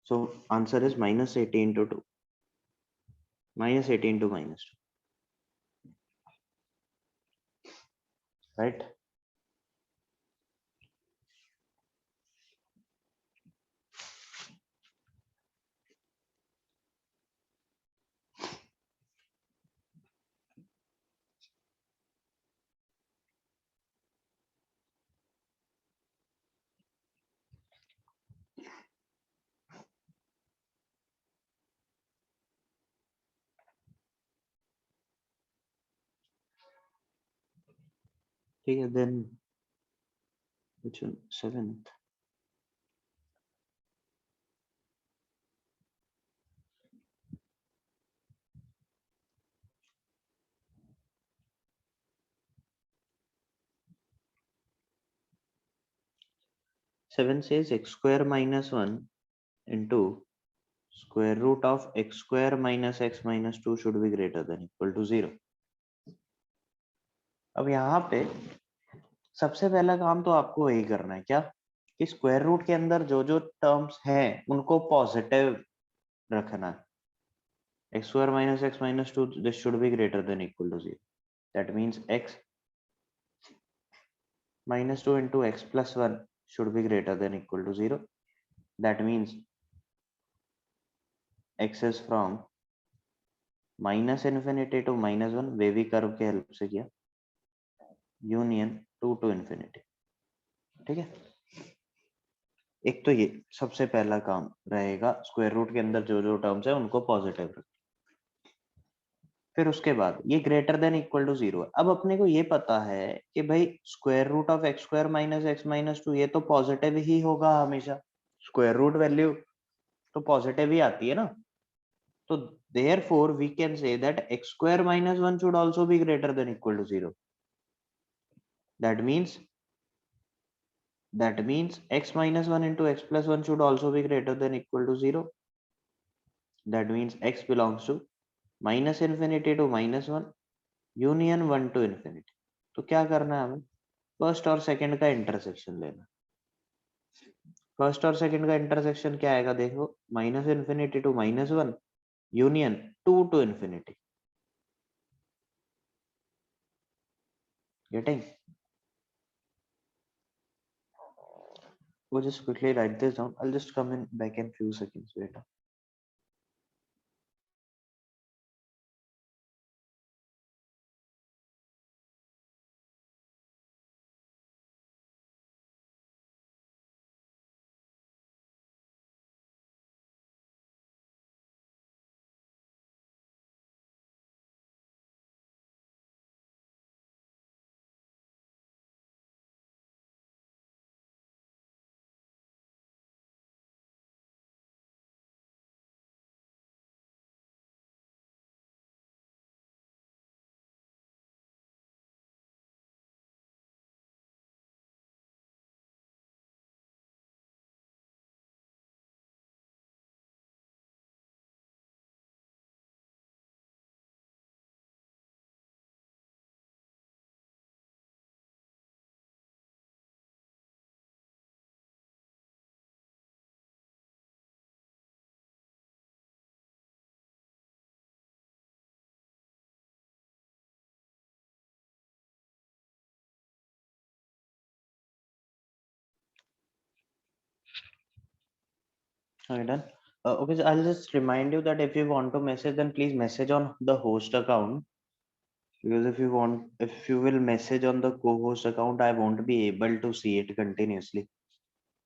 So answer is -18 to 2, -18 to -2, right? ठीक है, then which one? 7th। 7 says x square minus 1 into square root of x square minus x minus 2 should be greater than equal to 0. अब यहाँ पे सबसे पहला काम तो आपको वही करना है, क्या कि स्क्वायर रूट के अंदर जो जो टर्म्स हैं उनको पॉजिटिव रखना है. x square minus x minus 2, this should be greater than equal to 0. That means x minus 2 into x plus 1 should be greater than equal to 0. That means x is from minus infinity to minus 1, wavy curve के help से किया, union 2 to infinity. ठीक है, एक तो ये सबसे पहला काम रहेगा, स्क्वायर रूट के अंदर जो जो टर्म्स है उनको पॉजिटिव रखें. फिर उसके बाद ये ग्रेटर देन इक्वल टू 0 है. अब अपने को ये पता है कि भाई square root of x square minus x minus 2 ये तो पॉजिटिव ही होगा हमेशा, स्क्वायर रूट वैल्यू तो पॉजिटिव ही आती है ना. तो therefore we can say that x square minus 1 should also be greater than equal to 0. That means x minus 1 into x plus 1 should also be greater than equal to 0. That means x belongs to minus infinity to minus 1 union 1 to infinity. तो क्या करना है हमें, first और second का intersection लेना. First और second का इंटरसेक्शन क्या आएगा, देखो, minus infinity to minus 1 union 2 to infinity. Getting? We'll just quickly write this down. I'll just come in back in few seconds later. Are you done? Okay, so I'll just remind you that if you want to message, then please message on the host account. Because if you will message on the co-host account, I won't be able to see it continuously.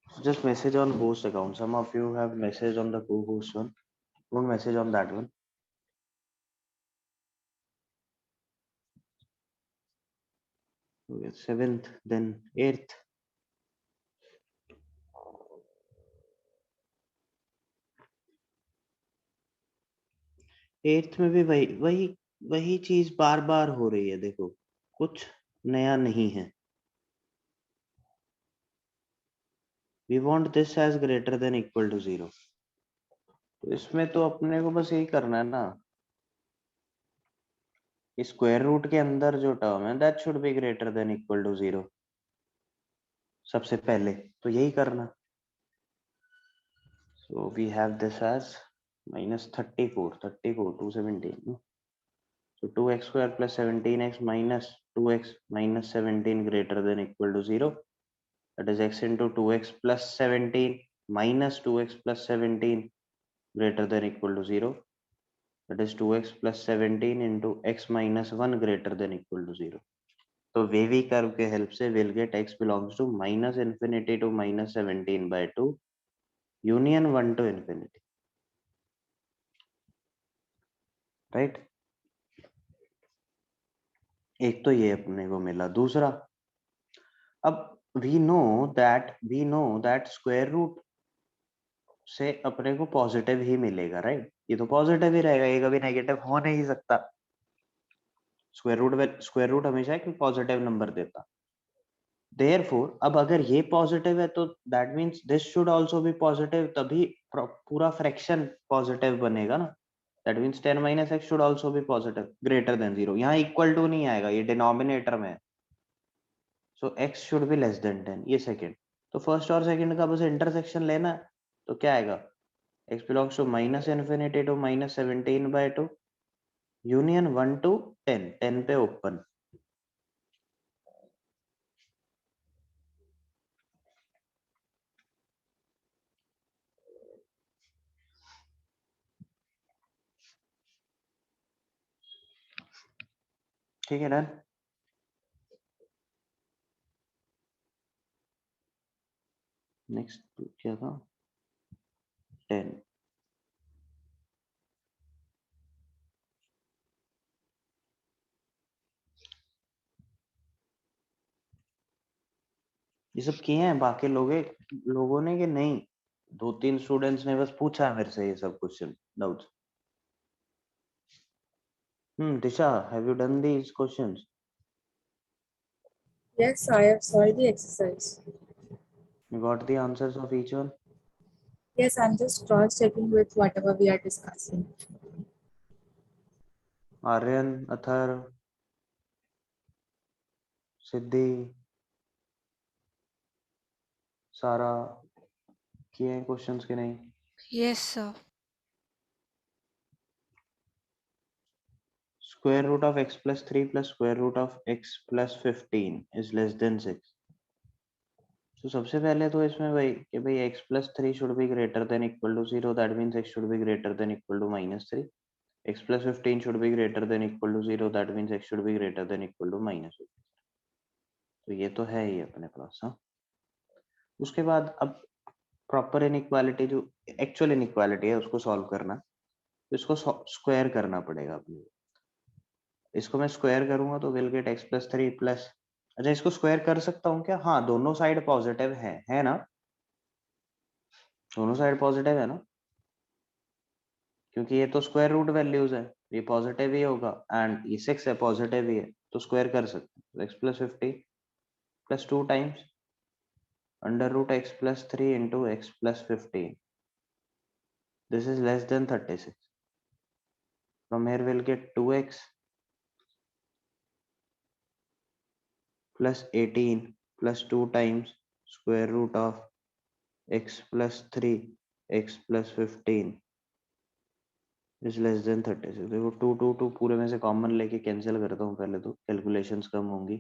So just message on host account. Some of you have messaged on the co-host one. Don't message on that one. Okay, 7th, then 8th. Eighth में भी वही चीज बार बार हो रही है. देखो, कुछ नया नहीं है. We want this as greater than equal to 0. तो इसमें तो अपने को बस यही करना है ना, स्क्वायर रूट के अंदर जो टर्म है that should be greater than equal to 0. सबसे पहले तो यही करना. So we have this as minus 34 217. So 2x square plus 17x minus 2x minus 17 greater than equal to 0. That is x into 2x plus 17 minus 2x plus 17 greater than equal to 0. That is 2x plus 17 into x minus 1 greater than equal to 0. तो wavy curve के help से will get x belongs to minus infinity to minus 17 by 2 union 1 to infinity. Right? एक तो ये अपने को मिला. दूसरा, अब we know that square root से अपने को पॉजिटिव ही मिलेगा. राइट? ये तो पॉजिटिव ही रहेगा, ये कभी नेगेटिव हो नहीं सकता. स्क्वायर रूट हमेशा एक पॉजिटिव नंबर देता. Therefore, अब अगर ये पॉजिटिव है तो that means this should also be positive, तभी पूरा फ्रैक्शन पॉजिटिव बनेगा ना. That means 10 minus x should also be positive greater than 0. यहाँ इक्वल टू नहीं आएगा, ये डिनोमिनेटर में है. So x should be less than 10. ये सेकंड. तो फर्स्ट और सेकंड का बस इंटरसेक्शन लेना है. तो क्या आएगा? x belongs to minus infinity to minus 17/2 union 1 to 10. 10 पे ओपन. ठीक है डन. नेक्स्ट क्या था? 10. ये सब किए हैं बाकी लोगों ने कि नहीं? 2-3 स्टूडेंट्स ने बस पूछा है मेरे से ये सब question doubts. Disha, have you done these questions? Yes, I have solved the exercise. You got the answers of each one? Yes, I'm just cross-checking with whatever we are discussing. Aryan, Athar, Siddhi, Sara किए हैं क्वेश्चंस के नहीं? Yes, sir. Square root of x plus 3 plus square root of x plus 15 is less than 6. तो सबसे पहले तो इसमें भाई कि भाई x plus 3 should be greater than equal to 0. That means x should be greater than equal to minus 3. x plus 15 should be greater than equal to 0. That means x should be greater than equal to minus 15. तो ये तो है ही अपने पास. हाँ, उसके बाद अब proper inequality जो एक्चुअल इनइक्वालिटी है उसको सॉल्व करना. तो इसको स्क्वायर करना पड़ेगा अपने. इसको मैं स्क्वायर करूंगा तो will get x plus 3 plus. अच्छा, इसको स्क्वायर कर सकता हूँ क्या? हाँ, दोनों साइड पॉजिटिव है ना? दोनों साइड पॉजिटिव है ना, क्योंकि ये तो स्क्वायर रूट वैल्यूज है. ये पॉजिटिव ही होगा एंड ये 6 है, पॉजिटिव ही है, तो स्क्वायर कर सकते हैं. x plus 50 plus 2 times under root x plus 3 into x plus 15. This is less than 36. From here will get 2x plus 18 plus 2 times square root of x plus 3 x plus 15 is less than 36. देखो 2 पूरे में से common लेके cancel करता हूँ पहले, तो calculations कम होंगी.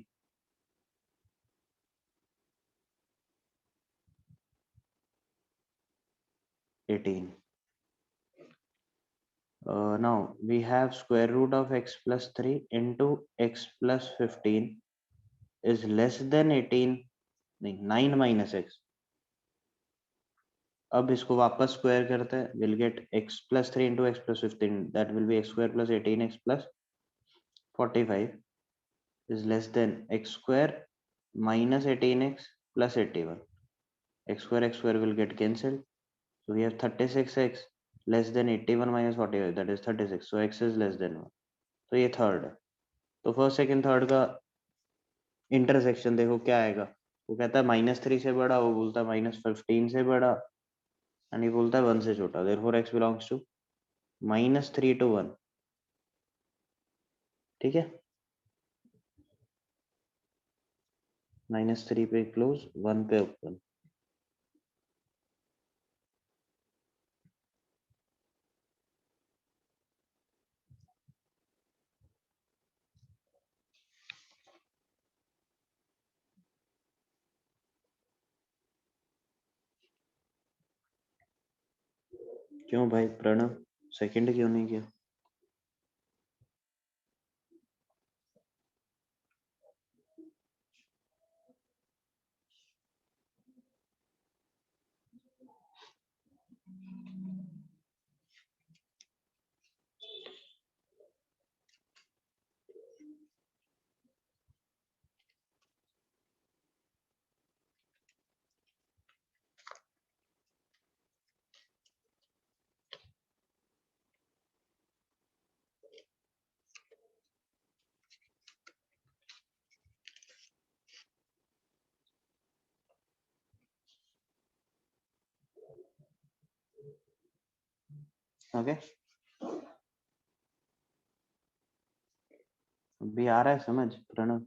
Now we have square root of x plus 3 into x plus 15 is less than 18. नहीं, 9 minus x. अब इसको वापस स्क्वायर करते हैं. Will get x plus 3 into x plus 15. That will be x square plus 18x plus 45 is less than x square minus 18x plus 81. X square will get cancelled. So we have 36x less than 81 minus 45, that is 36. So x is less than 1. तो ये third है. तो first second third का intersection देखो क्या आएगा. वो कहता है -3 से बड़ा, वो बोलता है -15 से बड़ा, एंड ये बोलता है 1 से छोटा. Therefore x belongs to -3 to 1. ठीक है, -3 पे क्लोज, 1 पे ओपन. क्यों भाई प्रणव, सेकंड क्यों नहीं किया? ओके, अभी आ रहा है समझ प्रणव?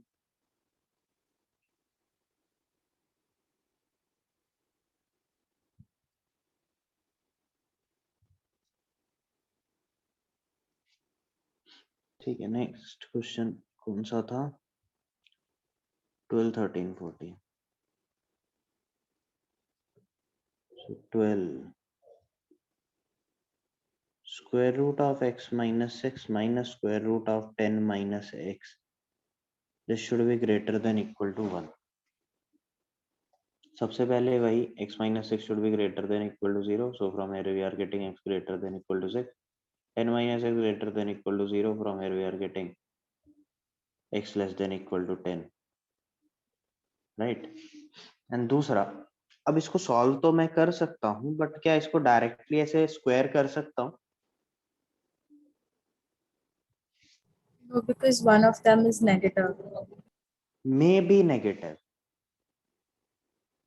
ठीक है, नेक्स्ट क्वेश्चन कौन सा था? 12, 13, 14. So 12 square root of x minus 6 minus square root of 10 minus x. This should be greater than equal to 1. सबसे पहले वही x minus 6 should be greater than equal to 0. So from here we are getting x greater than equal to 6. 10 minus x greater than equal to 0. From here we are getting x less than equal to 10. Right? And दूसरा, अब इसको solve तो मैं कर सकता हूँ, but क्या इसको डायरेक्टली ऐसे स्क्वायर कर सकता हूँ? No, because one of them is negative. May be negative.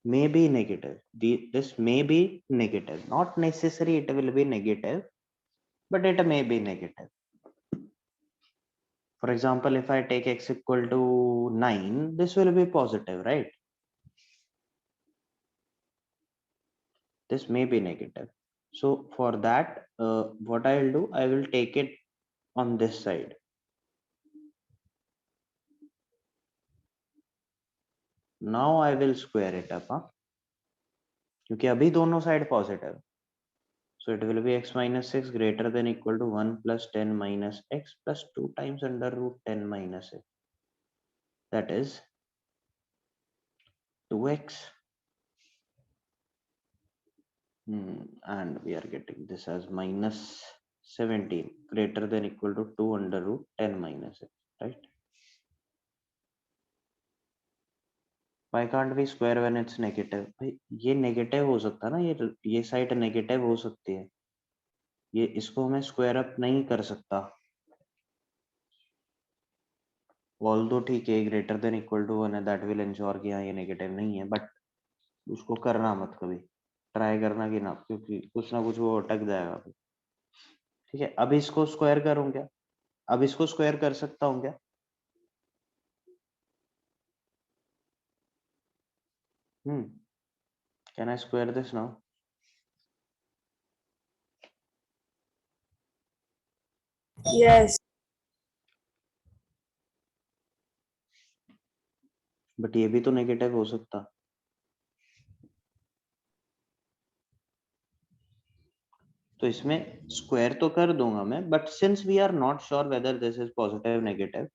May be negative. This may be negative. Not necessary it will be negative, but it may be negative. For example, if I take x equal to 9, this will be positive, right? This may be negative. So for that, what I will do, I will take it on this side. Now I will square it up, हाँ? क्योंकि अभी दोनों side positive. So it will be x minus 6 greater than equal to 1 plus 10 minus x plus 2 times under root 10 minus x. That is 2x. And we are getting this as minus 17 greater than equal to 2 under root 10 minus x, right? Why can't we square when it's negative? भाई ये negative हो सकता है ना, ये side negative हो सकती है, ये इसको मैं स्क्वायर अप नहीं कर सकता. ऑल दो ठीक है, ग्रेटर देन इक्वल टू 1 है, दैट विल इंश्योर कि हाँ ये नेगेटिव नहीं है, बट उसको करना मत कभी, ट्राई करना कि ना, क्योंकि कुछ ना कुछ वो अटक जाएगा. ठीक है, अब इसको स्क्वायर करूं क्या? अब इसको स्क्वायर कर सकता हूँ क्या? Can I square this now? Yes. But ये भी तो नेगेटिव हो सकता. तो इसमें स्क्वायर तो कर दूंगा मैं, but since we are not sure whether this is positive negative,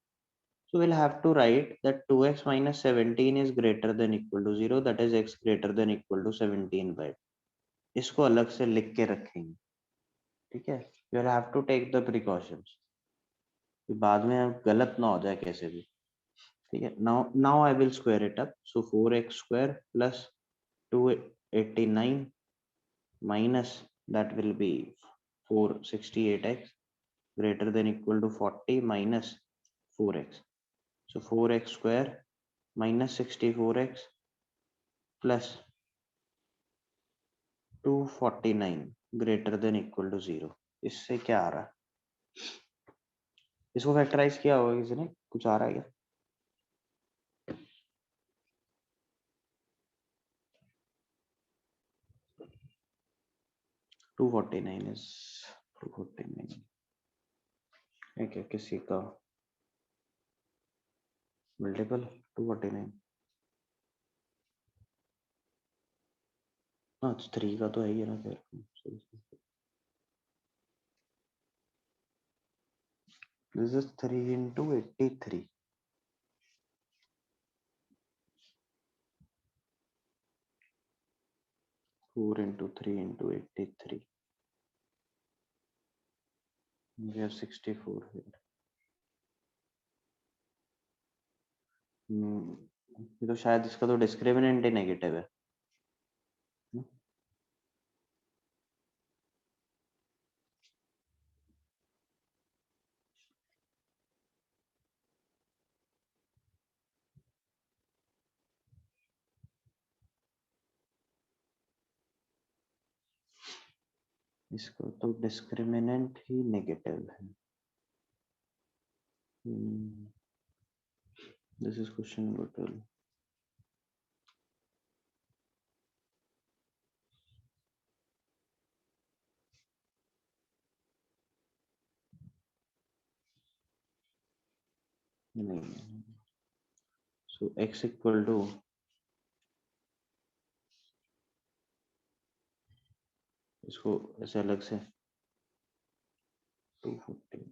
so we'll have to write that 2x minus 17 is greater than equal to 0, that is x greater than equal to 17 by. इसको अलग से लिख के रखेंगे. ठीक है, you will have to take the precautions, बाद में गलत ना हो जाए कैसे भी. ठीक है, now I will square it up. So 4x square plus 289 minus that will be 468x greater than equal to 40 minus 4x. So 4x square minus 64x plus 249 greater than equal to 0. इससे क्या आ रहा है? इसको factorise किया होगा किसी ने? कुछ आ रहा है क्या? टू 49 is 249 है क्या किसी का मल्टीपल 249? हाँ 3 का तो है ही है ना फिर. This is 3 into 83. Four into 3 into 83. We have 64 here. ये तो शायद इसका तो डिस्क्रिमिनेंट ही नेगेटिव है. इसको तो डिस्क्रिमिनेंट ही नेगेटिव है. This is question number 12. नहीं. So x equal to इसको ऐसे अलग से 250.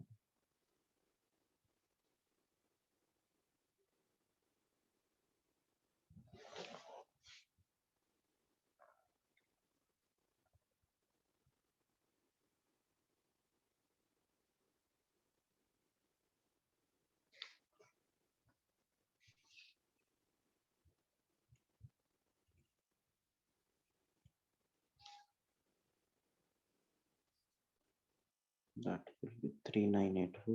That will be 3984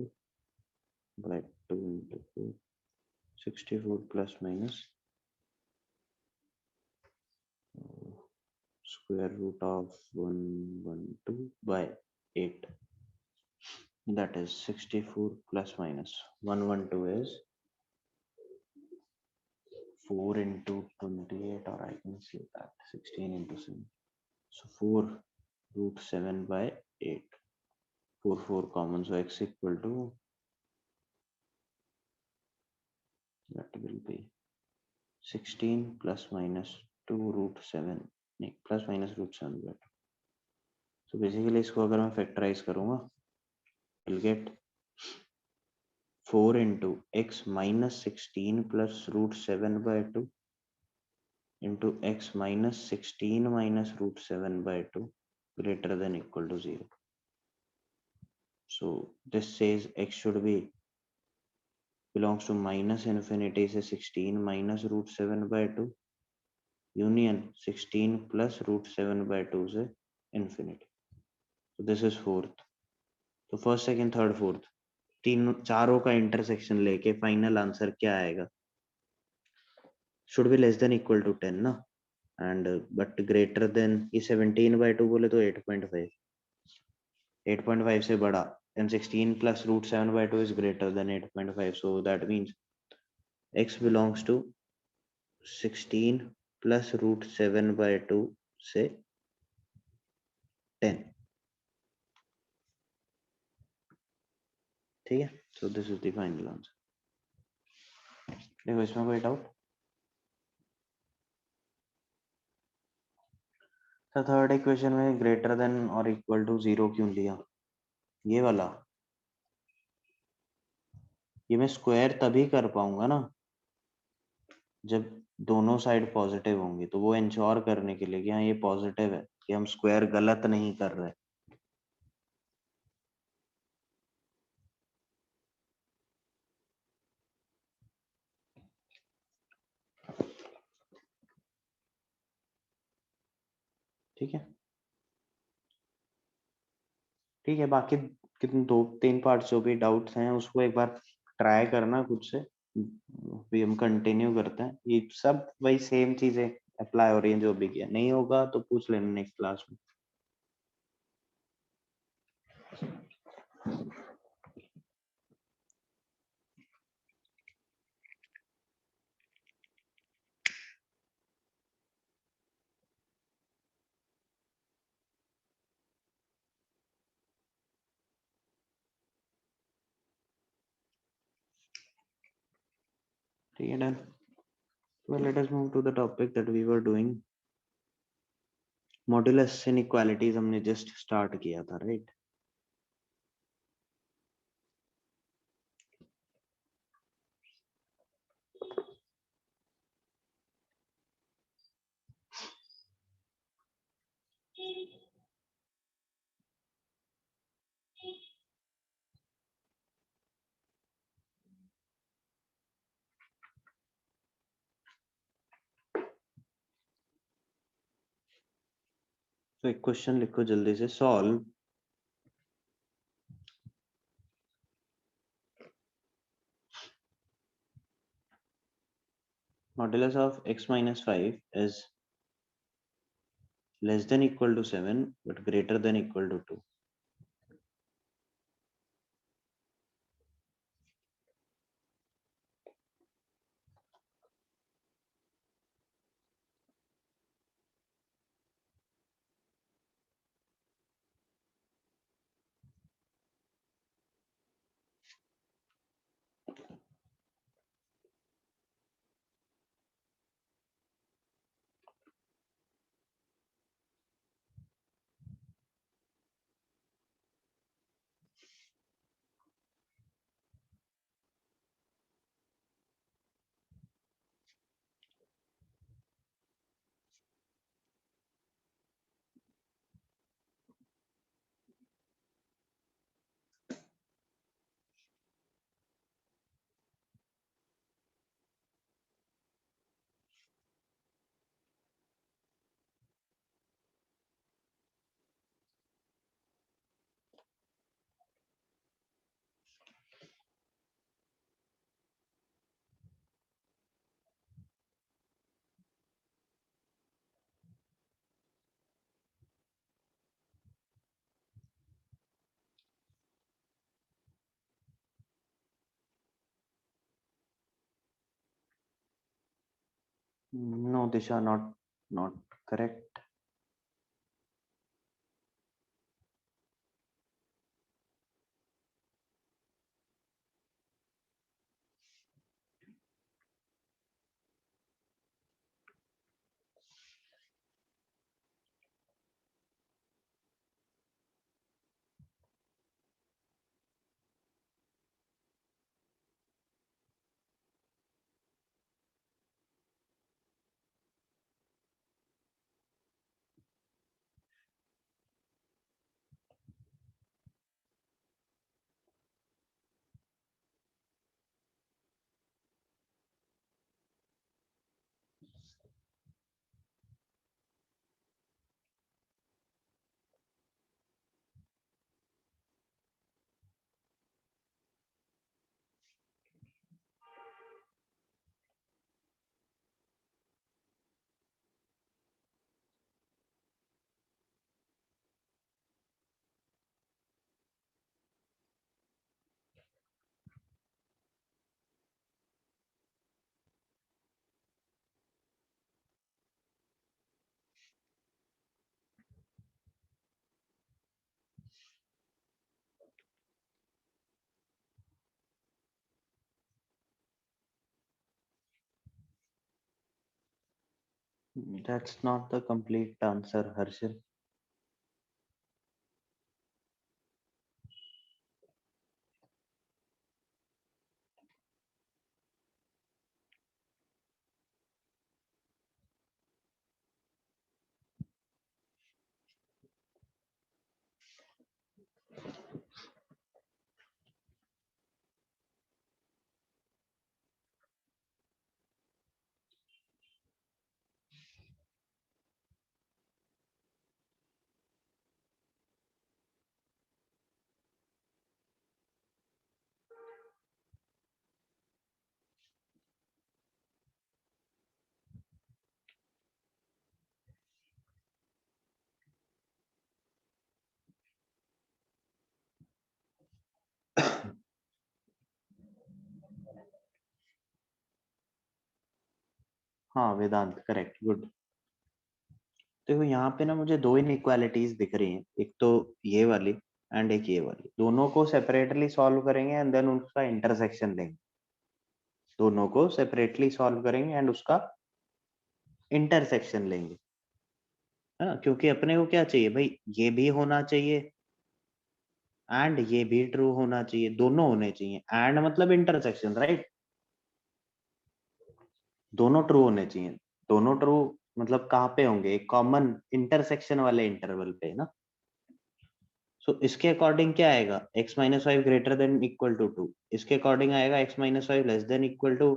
by 2 into 4. 64 plus minus square root of 112 by 8. That is 64 plus minus 112 is 4 into 28, or I can say that 16 into 7. So 4 root 7 by 8. 4 common, so x equal to, that will be 16 plus minus 2 root 7, नहीं plus minus root 7 by 2. So basically इसको अगर मैं factorize करूँगा, I'll get 4 into x minus 16 plus root 7 by 2 into x minus 16 minus root 7 by 2 greater than equal to 0. So this says x should be belongs to minus infinity से 16 minus root 7 by 2 union 16 plus root 7 by 2 से infinity. So this is fourth. तो first second third fourth तीन चारों का intersection लेके final answer क्या आएगा? Should be less than equal to 10 ना, एंड बट ग्रेटर देन, ये 17/2 बोले तो 8.5, 8.5 से बड़ा, and 16 plus root 7 by 2 is greater than 8.5, so that means x belongs to 16 plus root 7 by 2 से 10. ठीक है, so this is the final answer. देखो इसमें कोई डाउट? तो थर्ड इक्वेशन में ग्रेटर देन और इक्वल टू 0 क्यों लिया? ये वाला, ये मैं स्क्वायर तभी कर पाऊंगा ना जब दोनों साइड पॉजिटिव होंगी, तो वो इंश्योर करने के लिए कि हाँ ये पॉजिटिव है, कि हम स्क्वायर गलत नहीं कर रहे. ठीक है, ठीक है. बाकी कितने 2-3 पार्ट्स जो भी डाउट्स हैं उसको एक बार ट्राई करना खुद से, भी हम कंटिन्यू करते हैं. ये सब वही सेम चीजें अप्लाई हो रही हैं, जो भी किया नहीं होगा तो पूछ लेना नेक्स्ट क्लास में. ठीक है, done. Well, let us move to the topic that we were doing. Modulus inequalities हमने जस्ट स्टार्ट किया था, राइट? तो एक क्वेश्चन लिखो जल्दी से. Solve modulus of x minus 5 is less than equal to 7 but greater than equal to 2. No, Disha, not correct. That's not the complete answer, Harshil. हाँ वेदांत, correct, good. देखो यहाँ पे ना मुझे दो इनइक्वालिटीज दिख रही हैं, एक तो ये वाली एंड एक ये वाली। दोनों को सेपरेटली सॉल्व करेंगे एंड देन उसका इंटरसेक्शन लेंगे। दोनों को सेपरेटली सॉल्व करेंगे एंड उसका इंटरसेक्शन लेंगे, है ना? क्योंकि अपने को क्या चाहिए भाई, ये भी होना चाहिए एंड ये भी ट्रू होना चाहिए, दोनों होने चाहिए। एंड मतलब इंटरसेक्शन, राइट? दोनों ट्रू होने चाहिए। दोनों ट्रू मतलब कहाँ पे होंगे? एक कॉमन इंटरसेक्शन वाले इंटरवल पे ना। सो इसके अकॉर्डिंग क्या आएगा? x minus five greater than equal to 2। इसके अकॉर्डिंग आएगा x minus five less than equal to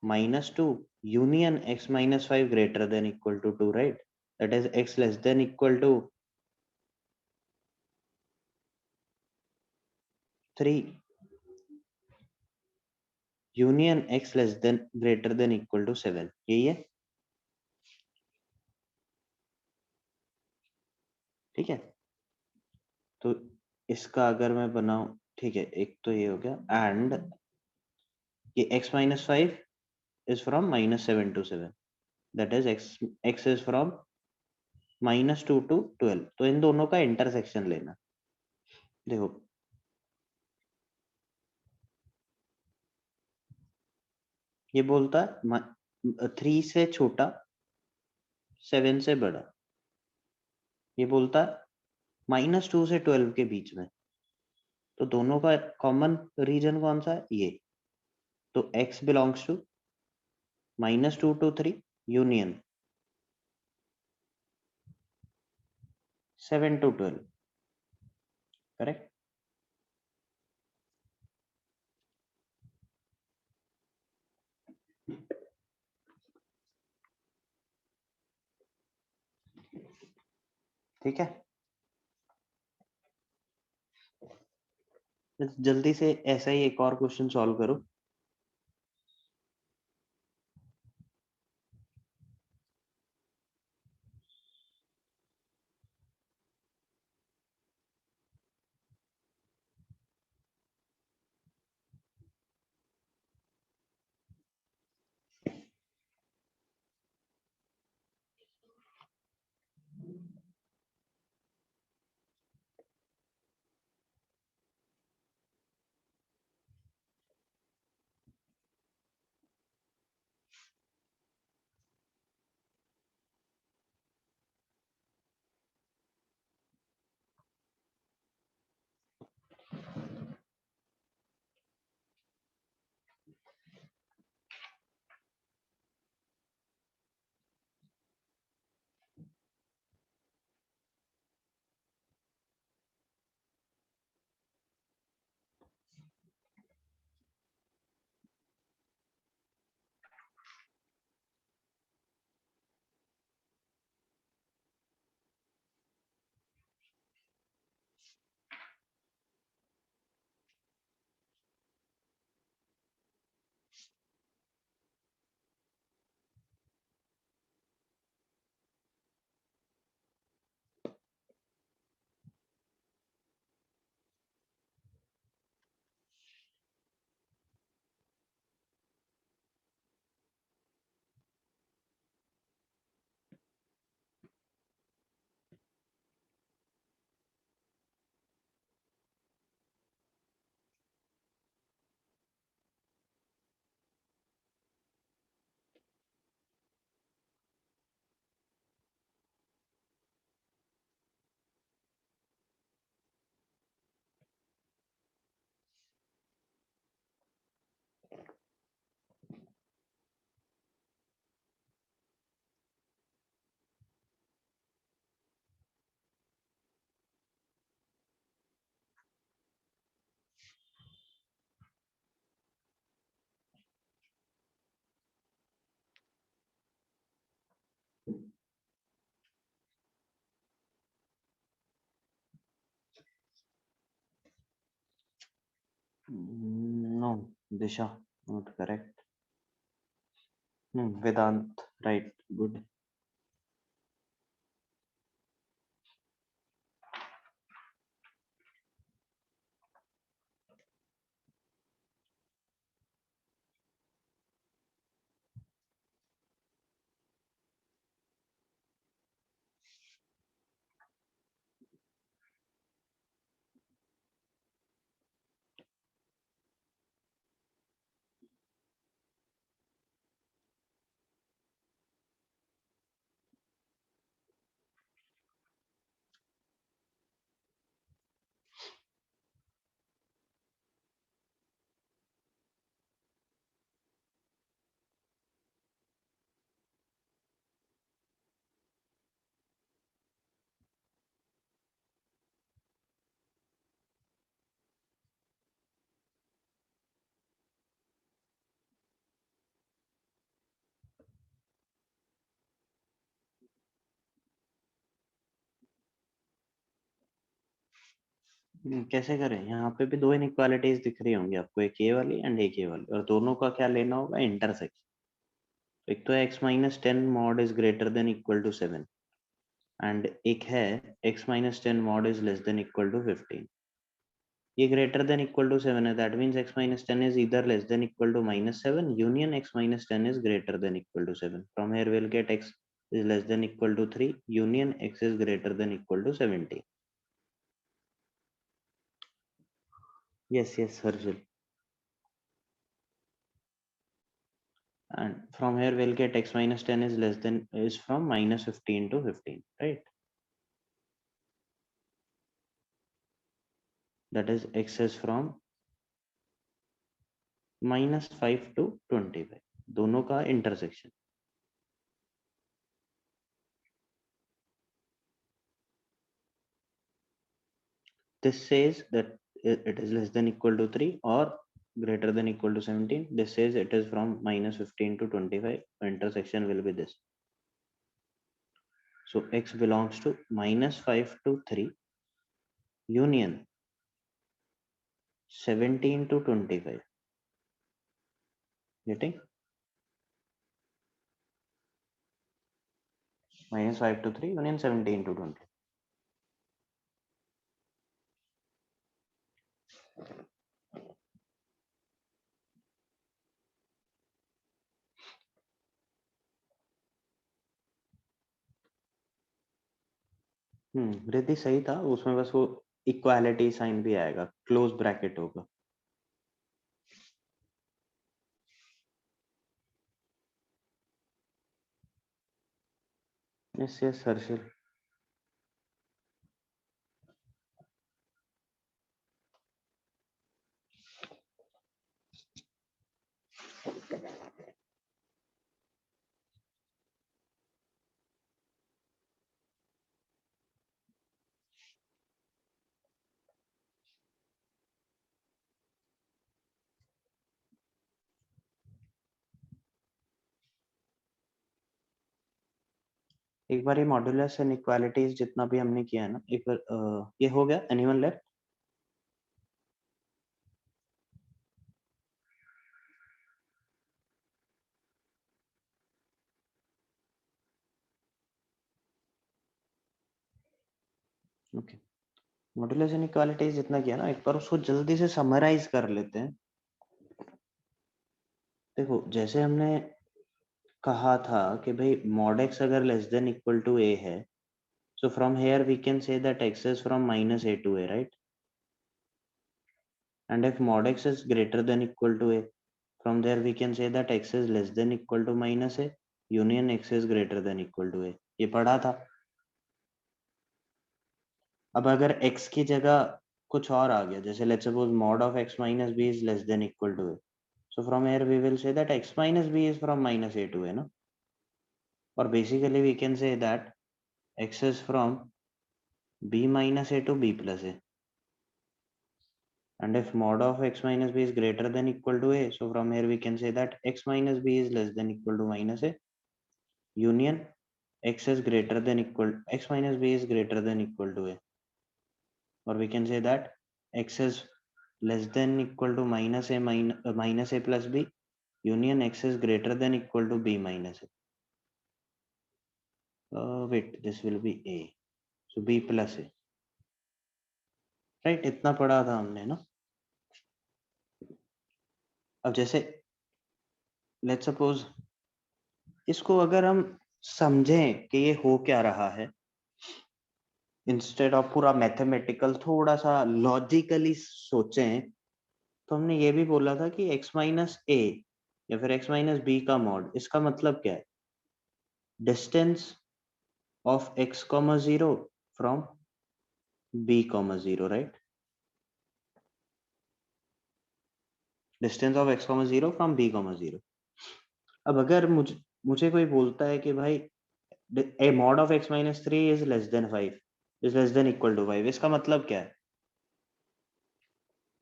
-2 union x minus five greater than equal to 2, right? That is x less than equal to 3 union x less than greater than equal to 7। यही है। ठीक है, तो इसका अगर मैं बनाऊं, ठीक है, एक तो ये हो गया, एंड ये x minus 5 is from -7 to 7, that is x is from -2 to 12। तो इन दोनों का इंटरसेक्शन लेना। देखो ये बोलता है 3 से छोटा 7 से बड़ा, ये बोलता है -2 से 12 के बीच में। तो दोनों का कॉमन रीजन कौन सा है, ये। तो x belongs to -2 to 3 union 7 to 12, correct. ठीक है, जल्दी से ऐसा ही एक और क्वेश्चन सॉल्व करो। No, Disha not correct. Vedant right, good. कैसे करें, यहाँ पे भी दो इनइक्वालिटीज दिख रही होंगी आपको, एक ये वाली एंड एक ये वाली, और दोनों का क्या लेना होगा, इंटरसेक्शन। एक तो x -10 mod is greater than equal to 7, and एक है x minus 10 mod is less than equal to 15. ये greater than equal to 7 है, that means x minus 10 is either less than equal to minus 7 union x minus 10 is greater than equal to 7. From here we'll get x is less than equal to 3 union x is greater than equal to 17. Yes, Harshil. And from here we'll get x minus 10 is less than is from minus 15 to 15, right? That is x is from minus 5 to 25, दोनों का intersection. This says that it is less than equal to 3 or greater than equal to 17. This says it is from minus 15 to 25. The intersection will be this. So x belongs to minus 5 to 3 union 17 to 25. Getting? Minus 5 to 3 union 17 to 20. Riddhi सही था, उसमें बस वो equality sign भी आएगा, close bracket होगा. Yes Harsil. एक बार ये मॉड्यूलस इनइक्वालिटीज जितना भी हमने किया है ना, एक बार ये हो गया. Anyone left? Okay. Modulus inequalities जितना किया ना, एक बार उसको जल्दी से समराइज कर लेते हैं. देखो, जैसे हमने कहा था कि भाई mod x अगर less than equal to a है, so from here we can say that x is from minus a to a, right? And if mod x is greater than equal to a, from there we can say that x is less than equal to minus a union x is greater than equal to a. ये पढ़ा था. अब अगर x की जगह कुछ और आ गया, जैसे let's suppose mod of x minus b is less than equal to a, so from here we will say that x minus b is from minus a to a, no? Or basically we can say that x is from b minus a to b plus a. And if mod of x minus b is greater than equal to a, so from here we can say that x minus b is less than equal to minus a union x is greater than equal x minus b is greater than equal to a. Or we can say that x is less than equal to minus a minus a plus b union x is greater than equal to b minus a. Wait, this will be a, so b plus a, right? इतना पढ़ा था हमने ना. अब जैसे let's suppose इसको अगर हम समझें कि ये हो क्या रहा है, इंस्टेड ऑफ पूरा मैथमेटिकल थोड़ा सा लॉजिकली सोचें, तो हमने ये भी बोला था कि x माइनस ए या फिर x माइनस बी का मॉड, इसका मतलब क्या है? Distance of x comma 0 from b comma 0, right? Distance of x comma 0 from b comma 0. अब अगर मुझे कोई बोलता है कि भाई a mod of x minus 3 is less than 5 is less than equal to 5, इसका मतलब क्या है?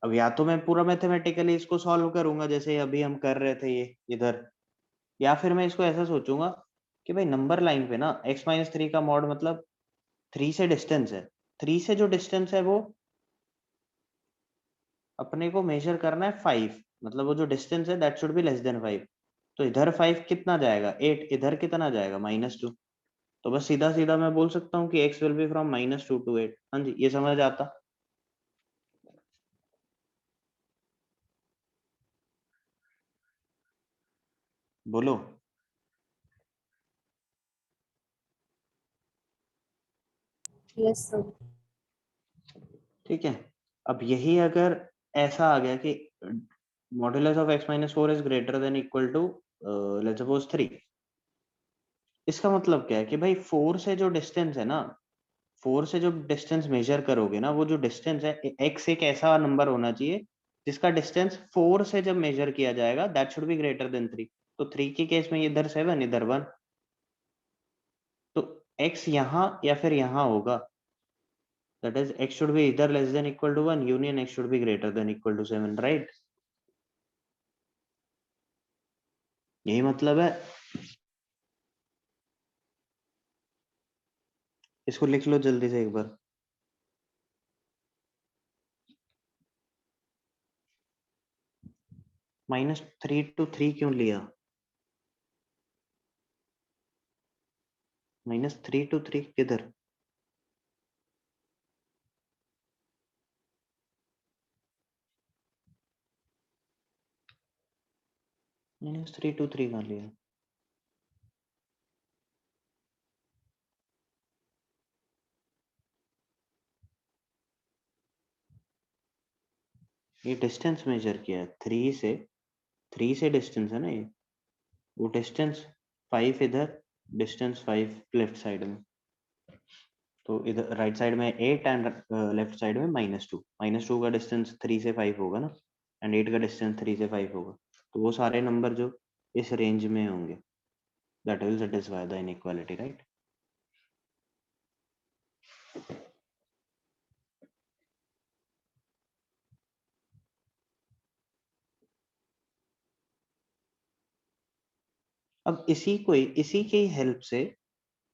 अब या तो मैं पूरा मैथमेटिकली इसको सॉल्व करूंगा जैसे अभी हम कर रहे थे ये इधर, या फिर मैं इसको ऐसा सोचूंगा कि भाई नंबर लाइन पे ना x माइनस 3 का मॉड मतलब 3 से डिस्टेंस है, 3 से जो डिस्टेंस है वो अपने को मेजर करना है 5, मतलब वो जो डिस्टेंस है that should be less then 5. तो इधर 5 कितना जाएगा? 8. इधर कितना जाएगा? -2. तो बस सीधा सीधा मैं बोल सकता हूँ कि x will be from -2 to 8। हाँ जी, ये समझ आता? बोलो। Yes, sir. ठीक है, अब यही अगर ऐसा आ गया कि modulus of x-4 is greater than equal to let's suppose 3, इसका मतलब क्या है कि भाई 4 से जो डिस्टेंस है ना, 4 से जो डिस्टेंस मेजर करोगे ना, वो जो डिस्टेंस है, x एक ऐसा नंबर होना चाहिए जिसका डिस्टेंस 4 से जब मेजर किया जाएगा that should be greater then 3। तो 3 के केस में इधर 7 इधर 1, तो x यहाँ या फिर यहाँ होगा, that is x should be either less than equal to 1 union x should be greater than equal to 7, right? यही मतलब है। इसको लिख लो जल्दी से एक बार। -3 to 3 क्यों लिया? -3 to 3 किधर? -3 to 3 कहाँ लिया? ये डिस्टेंस मेजर किया है 3 से डिस्टेंस है ना ये, वो डिस्टेंस 5 इधर, डिस्टेंस 5 लेफ्ट साइड में, तो इधर राइट साइड में 8 एंड लेफ्ट साइड में -2। -2 का डिस्टेंस 3 से 5 होगा ना, एंड 8 का डिस्टेंस 3 से 5 होगा, तो वो सारे नंबर जो इस रेंज में होंगे that will satisfy the inequality, right? अब इसी की हेल्प से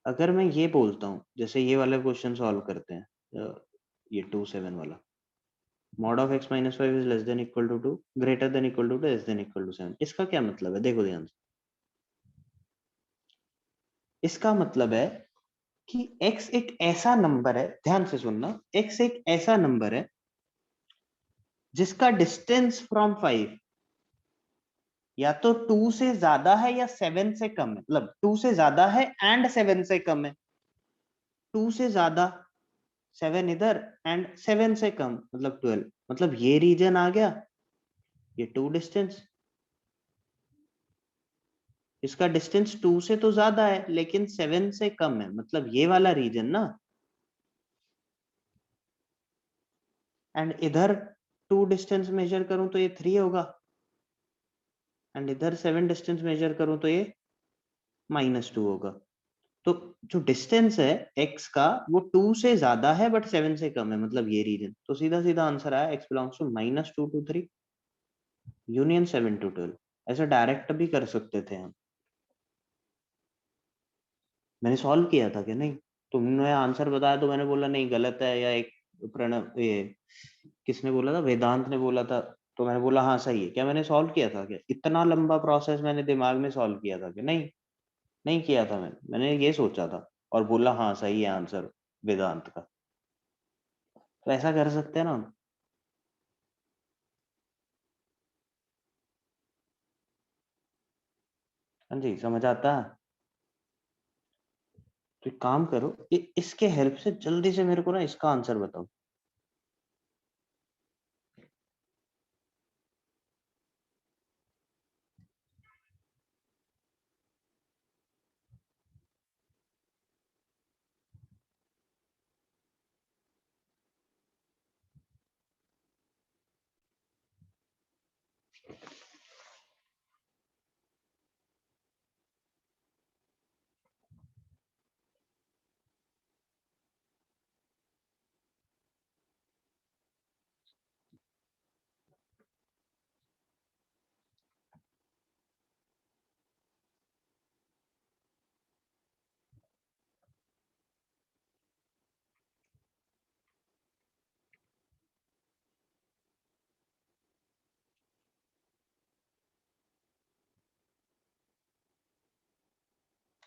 अगर मैं ये बोलता हूँ, जैसे ये वाला क्वेश्चन सॉल्व करते हैं, ये 2 7 वाला, mod of x-5 is less than equal to 2, greater than equal to less than equal to 7, इसका क्या मतलब है? देखो ध्यान से, इसका मतलब है कि x एक ऐसा नंबर है, ध्यान से सुनना, x एक ऐसा नंबर है जिसका डिस्टेंस फ्रॉम 5 या तो 2 से ज्यादा है या 7 से कम है, मतलब 2 से ज्यादा है एंड 7 से कम है, 2 से ज्यादा 7 इधर एंड 7 से कम मतलब 12, मतलब ये रीजन आ गया, ये 2 डिस्टेंस, इसका डिस्टेंस 2 से तो ज्यादा है लेकिन 7 से कम है, मतलब ये वाला रीजन ना, एंड इधर 2 डिस्टेंस मेजर करूं तो ये 3 होगा, एंड इधर 7 डिस्टेंस मेजर करूं तो ये -2 होगा। तो जो डिस्टेंस है x का वो 2 से ज्यादा है बट 7 से कम है, मतलब ये रीजन, तो सीधा सीधा आंसर आया x belongs to -2 to 3 union 7 to 12। ऐसा डायरेक्ट भी कर सकते थे हम। मैंने सॉल्व किया था कि नहीं? तुमने आंसर बताया तो मैंने बोला नहीं गलत है, या एक प्रणव, ये किसने बोला था, वेदांत ने बोला था, तो मैंने बोला हाँ सही है। क्या मैंने सॉल्व किया था? क्या इतना लंबा प्रोसेस मैंने दिमाग में सॉल्व किया था कि नहीं? नहीं किया था मैंने ये सोचा था और बोला हाँ सही है आंसर वेदांत का। तो ऐसा कर सकते हैं ना हम। हाँ जी, समझ आता है? तो एक काम करो, इसके हेल्प से जल्दी से मेरे को ना इसका आंसर बताओ।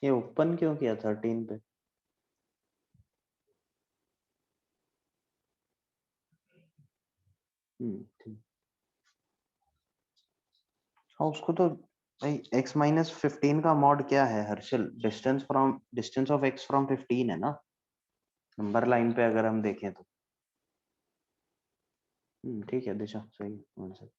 ये ओपन क्यों किया 13 पे? ठीक। हाँ उसको तो भाई x माइनस 15 का मॉड क्या है Harshal? Distance of x from 15 है ना, नंबर लाइन पे अगर हम देखें तो। ठीक है दिशा, सही आंसर।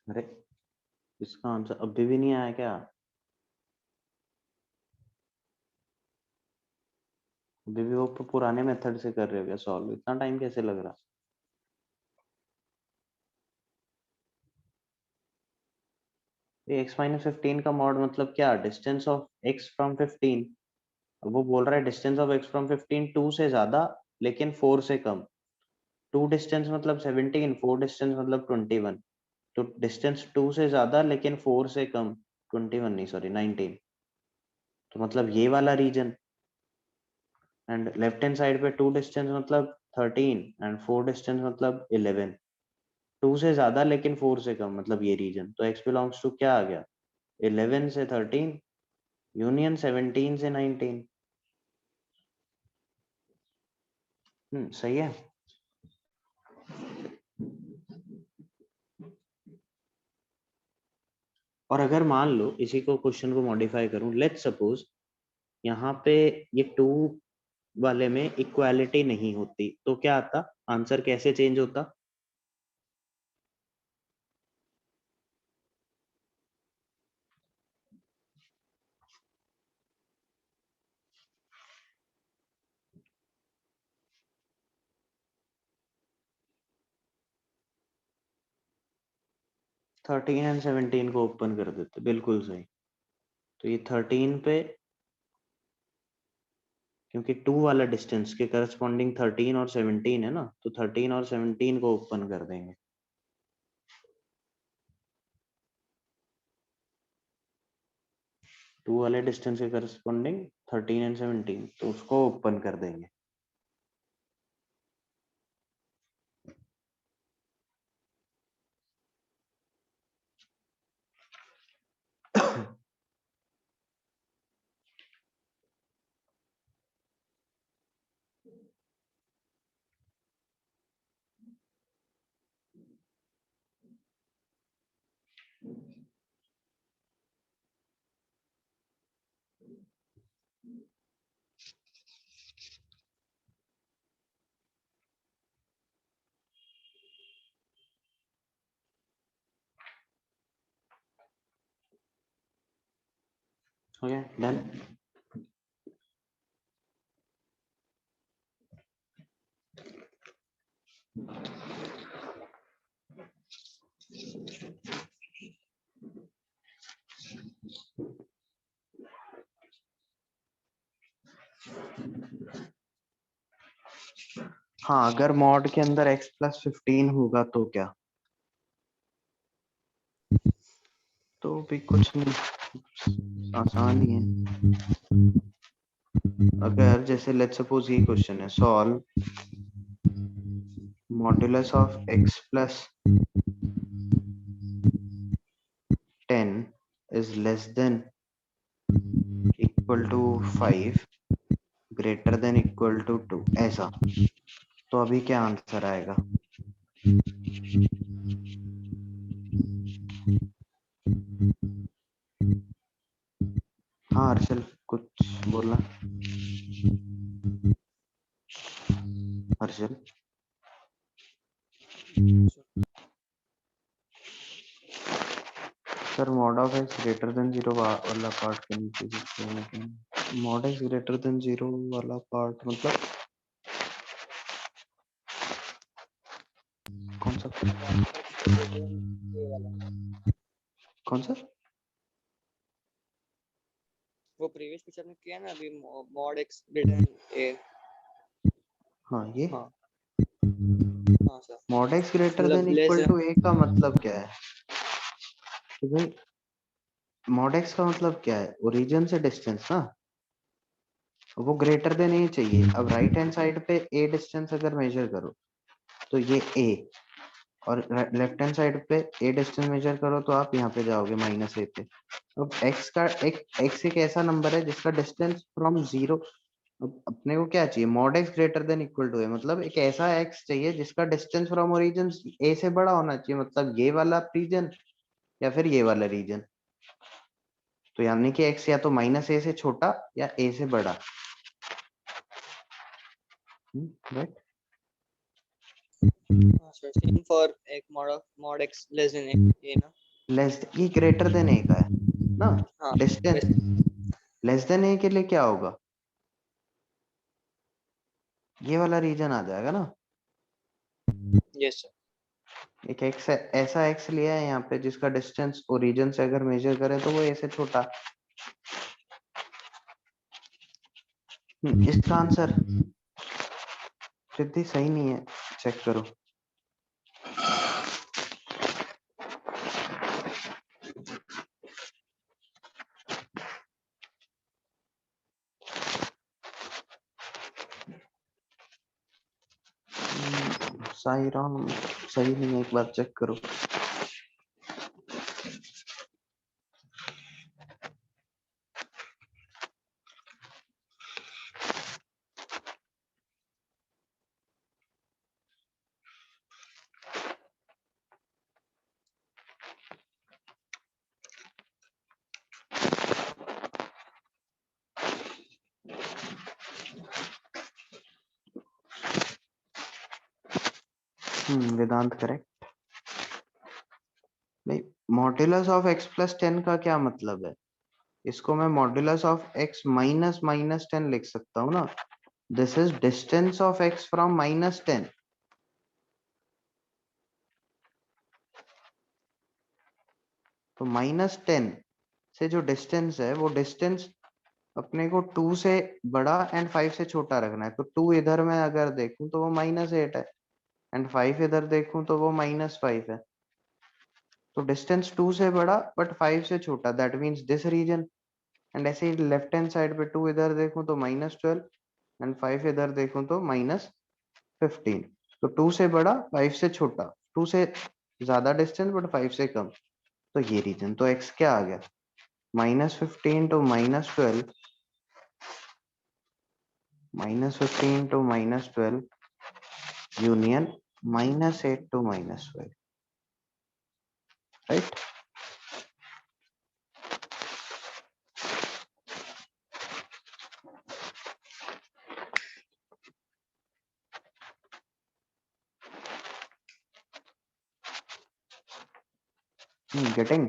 अरे इसका आंसर अभी भी नहीं आया क्या? अभी भी वो पुराने मेथड से कर रहे हो क्या सॉल्व? इतना टाइम कैसे लग रहा? ये x माइनस 15 का मॉड मतलब क्या? Distance of x from 15। अब वो बोल रहा है डिस्टेंस ऑफ x फ्रॉम 15 2 से ज्यादा लेकिन 4 से कम। 2 डिस्टेंस मतलब 17, 4 डिस्टेंस मतलब 21। तो डिस्टेंस 2 से ज्यादा लेकिन 4 से कम, 21 नहीं सॉरी 19। तो मतलब ये वाला region. And left hand side पे 2 डिस्टेंस मतलब 13 एंड 4 डिस्टेंस मतलब 11। 2 से ज्यादा लेकिन 4 से कम मतलब ये रीजन। तो x बिलोंग्स टू क्या आ गया? 11 से 13 यूनियन 17 से 19। सही है। और अगर मान लो इसी को क्वेश्चन को मॉडिफाई करूं, लेट्स सपोज यहाँ पे ये 2 वाले में इक्वालिटी नहीं होती तो क्या आता? आंसर कैसे चेंज होता? थर्टीन एंड 17 को ओपन कर देते, बिल्कुल सही। तो ये 13 पे, क्योंकि 2 वाला डिस्टेंस के करस्पॉन्डिंग 13 और 17 है ना, तो 13 और 17 को ओपन कर देंगे। टू वाले डिस्टेंस के करस्पॉन्डिंग 13 एंड 17, तो उसको ओपन कर देंगे। Okay done. हाँ अगर मॉड के अंदर x प्लस 15 होगा तो क्या? तो भी कुछ नहीं, आसान ही है। अगर जैसे लेट्स सपोज ये क्वेश्चन है, solve modulus of x plus 10 is less than equal to 5 greater than equal to 2, ऐसा। तो अभी क्या आंसर आएगा? हाँ हर्षल कुछ बोलना। Harshal sir mod of x greater than 0 वाला पार्ट के नीचे मॉड एक्स ग्रेटर देन 0 वाला पार्ट मतलब कौन सा? कौन सा? वो प्रीवियस पिक्चर में किया ना अभी, मॉड एक्स ग्रेटर देन ए। हाँ ये हाँ हाँ सर, मॉड एक्स ग्रेटर मतलब देन इक्वल टू ए का मतलब क्या है कि भाई mod x का मतलब क्या है? ओरिजिन से डिस्टेंस ना, वो ग्रेटर देन ए चाहिए। अब राइट हैंड साइड पे ए डिस्टेंस अगर मेजर करो तो ये a, और लेफ्ट हैंड साइड पे ए डिस्टेंस मेजर करो तो आप यहाँ पे जाओगे माइनस ए पे। अब x एक ऐसा नंबर है जिसका डिस्टेंस फ्रॉम जीरो, अपने को क्या चाहिए? Mod x greater than equal to a, मतलब एक ऐसा x चाहिए जिसका डिस्टेंस फ्रॉम ओरिजिन a से बड़ा होना चाहिए, मतलब ये वाला रीजन या फिर ये वाला रीजन। तो यानी कि x या तो माइनस ए से छोटा या a से बड़ा। राइट। So same for एक mod x less than a ना। लेस ये ग्रेटर देन ए का है ना, हाँ डिस्टेंस। लेस देन ए के लिए क्या होगा? ये वाला रीजन आ जाएगा ना। Yes sir. एक एक्स ऐसा एक्स लिया है यहाँ पे जिसका डिस्टेंस ओरिजिन से अगर मेजर करें तो वो ए से छोटा। इसका आंसर सिद्धि सही नहीं है, चेक करो। साई राम सही नहीं है, एक बार चेक करो। वेदांत करेक्ट। भाई मॉड्यूलस ऑफ x प्लस 10 का क्या मतलब है? इसको मैं modulus of x minus minus 10 लिख सकता हूँ ना। This is distance of x from -10। तो -10 से जो डिस्टेंस है वो डिस्टेंस अपने को 2 से बड़ा एंड 5 से छोटा रखना है। तो 2 इधर में अगर देखूं तो वो -8 है, एंड 5 इधर देखूं तो वो -5 है। तो डिस्टेंस 2 से बड़ा बट 5 से छोटा, that means this region. And ऐसे ही लेफ्ट हैंड साइड पे 2 इधर देखूं तो -12 एंड 5 इधर देखूं तो -15। तो 2 से बड़ा 5 से छोटा, 2 से ज्यादा डिस्टेंस बट 5 से कम, तो ये रीजन। तो x क्या आ गया? -15 to -12, -15 to -12 union -8 to -5, right. Getting?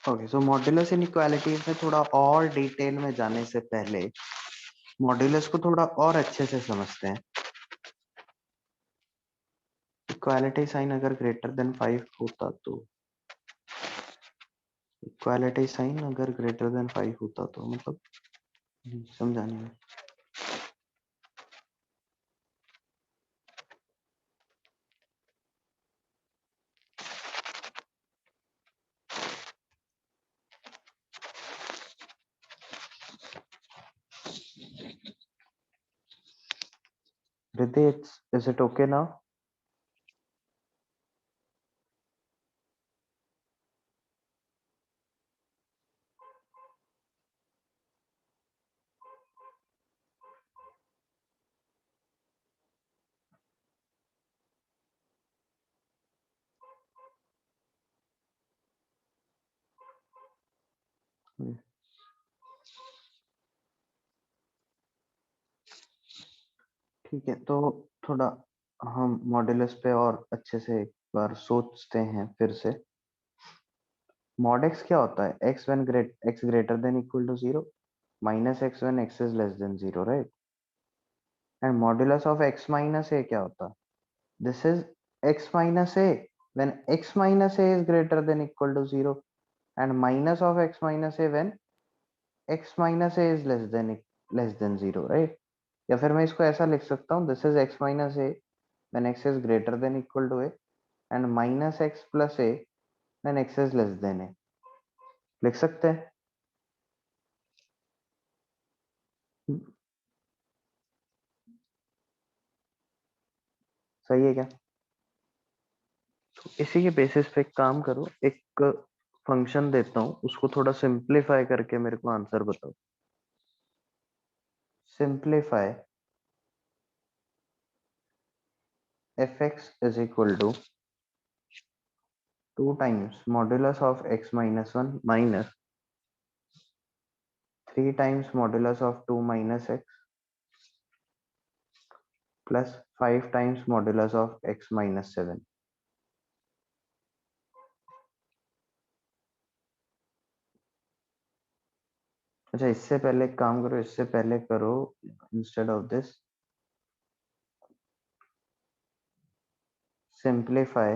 Okay, so modulus inequalities में थोड़ा और डिटेल में जाने से पहले मॉड्यूलस को थोड़ा और अच्छे से समझते हैं। इक्वालिटी साइन अगर ग्रेटर देन 5 होता तो, इक्वालिटी साइन अगर ग्रेटर देन 5 होता तो मतलब समझाने में। Riddhi, is it okay now? ठीक है, तो थोड़ा हम मॉड्यूलस पे और अच्छे से एक बार सोचते हैं फिर से। मॉड एक्स क्या होता है? X when x greater than equal to 0 minus x when x is less than 0, right? And modulus of x minus a क्या होता है? This is x minus a when x minus a is greater than equal to 0 and minus of x minus a when x minus a is less than 0, right? या फिर मैं इसको ऐसा लिख सकता हूँ, this is x minus a when x is greater than equal to a and minus x plus a when x is less than a. लिख सकते हैं। सही है क्या? तो इसी के बेसिस पे एक काम करो, एक फंक्शन देता हूँ, उसको थोड़ा सिंप्लीफाई करके मेरे को आंसर बताओ। Simplify fx is equal to 2 times modulus of x minus 1 minus 3 times modulus of 2 minus x plus 5 times modulus of x minus 7. अच्छा, इससे पहले एक काम करो, इससे पहले करो, instead of this simplify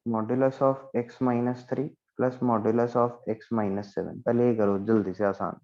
modulus of x minus 3 plus modulus of x minus 7। पहले ये करो जल्दी से, आसान।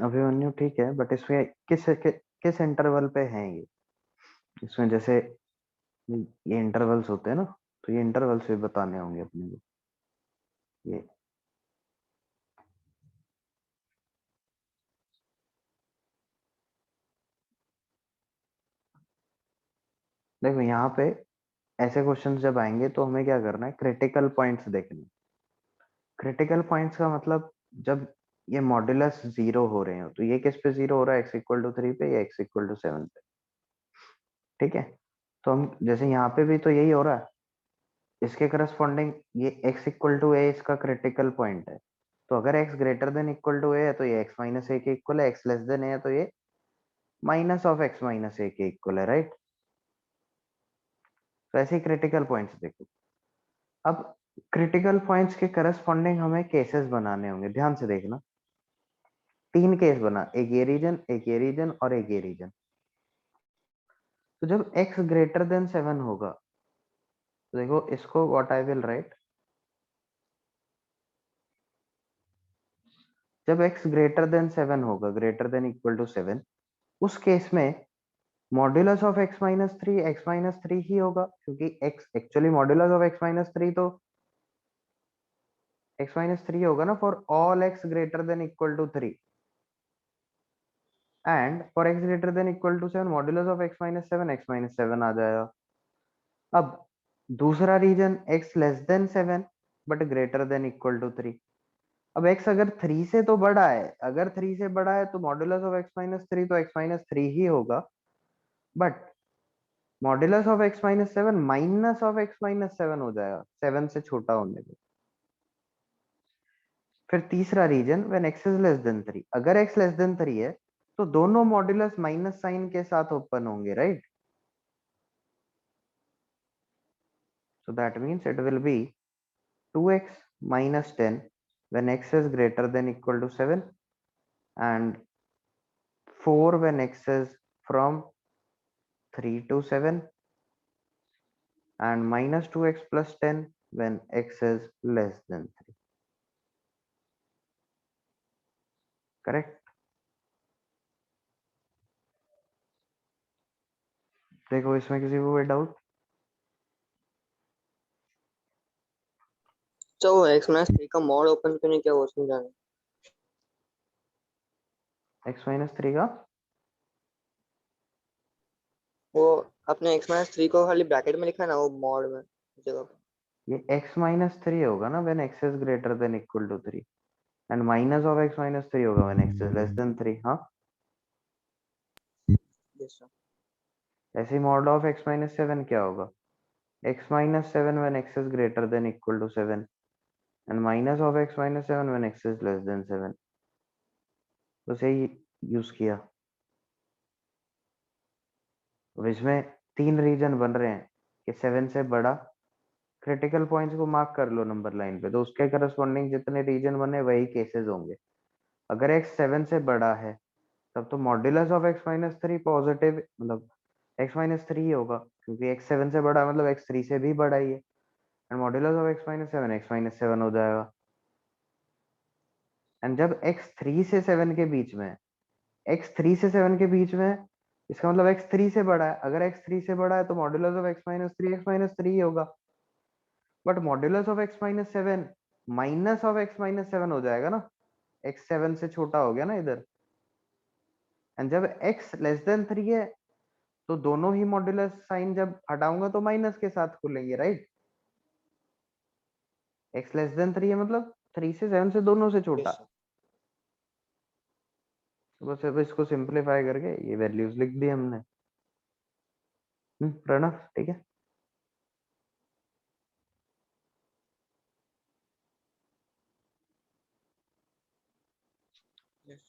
अभिमन्यु ठीक है, बट इसमें किस इंटरवल पे हैं ये? इसमें जैसे ये इंटरवल्स होते हैं ना, तो ये इंटरवल्स भी बताने होंगे अपने को। ये देखो, यहाँ पे ऐसे क्वेश्चंस जब आएंगे तो हमें क्या करना है, क्रिटिकल पॉइंट्स देखने। क्रिटिकल पॉइंट्स का मतलब जब ये मॉड्यूलस 0 हो रहे हो, तो ये किस पे 0 हो रहा है? x इक्वल टू 3 पे या x इक्वल टू 7 पे? ठीक है, तो हम जैसे यहाँ पे भी तो यही हो रहा है, इसके करस्पॉन्डिंग ये x इक्वल टू a इसका क्रिटिकल पॉइंट है। तो अगर x greater than equal to a है तो ये x माइनस ए के इक्वल है, x लेस देन a है तो ये माइनस ऑफ x माइनस ए के इक्वल है, राइट? तो ऐसे ही क्रिटिकल पॉइंट्स देखो। अब क्रिटिकल पॉइंट्स के करस्पॉन्डिंग हमें केसेस बनाने होंगे, ध्यान से देखना। 3 केस बना, एक ये रीजन, एक ये रीजन और एक ये रीजन। तो जब x ग्रेटर देन 7 होगा, तो देखो इसको व्हाट आई विल राइट, जब x ग्रेटर देन 7 होगा, ग्रेटर देन इक्वल टू 7, उस केस में modulus of x minus three x minus three ही होगा, क्योंकि x actually modulus of x minus three तो x माइनस थ्री होगा ना for all x greater than equal to 3, and for x greater than equal to 7 modulus of x minus 7 आ जाएगा। अब दूसरा region x less than 7 but greater than equal to 3। अब x अगर 3 से तो बड़ा है, अगर 3 से बड़ा है तो modulus of x minus three तो x माइनस थ्री ही होगा, but modulus of x minus 7 minus of x minus 7 हो जाएगा 7 से छोटा होने पे। फिर तीसरा region when x is less than 3, अगर x लेस देन 3 है तो दोनों मॉड्यूलस माइनस साइन के साथ ओपन होंगे, right? So that means it will be 2x minus 10 when x is greater than equal to 7, and 4 when x is from 3 to 7, and minus 2x plus 10 when x is less than 3. Correct? देखो इसमें किसी को कोई doubt? तो वो x minus 3 का mod open करने क्या वो समझाना। x minus 3 का वो अपने x माइनस 3 को खाली ब्रैकेट में लिखा है ना वो मॉड में जगह पे। ये x minus 3 होगा ना when x is greater than equal to 3, and minus of x minus 3 होगा when x is less than 3। हाँ, Yes, sir. ऐसे मॉड ऑफ x minus 7 क्या होगा? x minus 7 when x is greater than equal to 7, and minus of x minus 7 when x is less than 7। तो सही use किया। अब इसमें 3 reason बन रहे हैं कि 7 से बड़ा, क्रिटिकल पॉइंट्स को मार्क कर लो नंबर लाइन पे, तो उसके करस्पॉन्डिंग जितने रीजन बने वही केसेस होंगे। अगर x 7 से बड़ा है तब तो modulus of x minus three positive, मतलब x माइनस थ्री ही होगा, क्योंकि x 7 से बड़ा मतलब x 3 से भी बड़ा ही है, and modulus of x minus 7 हो जाएगा। एंड जब x 3 से 7 के बीच में, x 3 से 7 के बीच में, इसका मतलब x 3 से बड़ा है, अगर x 3 से बड़ा है तो modulus of x minus three ही होगा, but modulus of x minus 7 minus of x minus 7 हो जाएगा ना, x 7 से छोटा हो गया ना इधर। एंड जब x लेस देन 3 है तो दोनों ही मॉड्यूलस साइन जब हटाऊंगा तो माइनस के साथ खुलेंगे, राइट? x लेस देन 3 है मतलब 3 से 7 से दोनों से छोटा। Yes, sir. तो बस अब इसको सिंपलीफाई करके ये वैल्यूज लिख दी हमने। प्रणव ठीक है। Yes.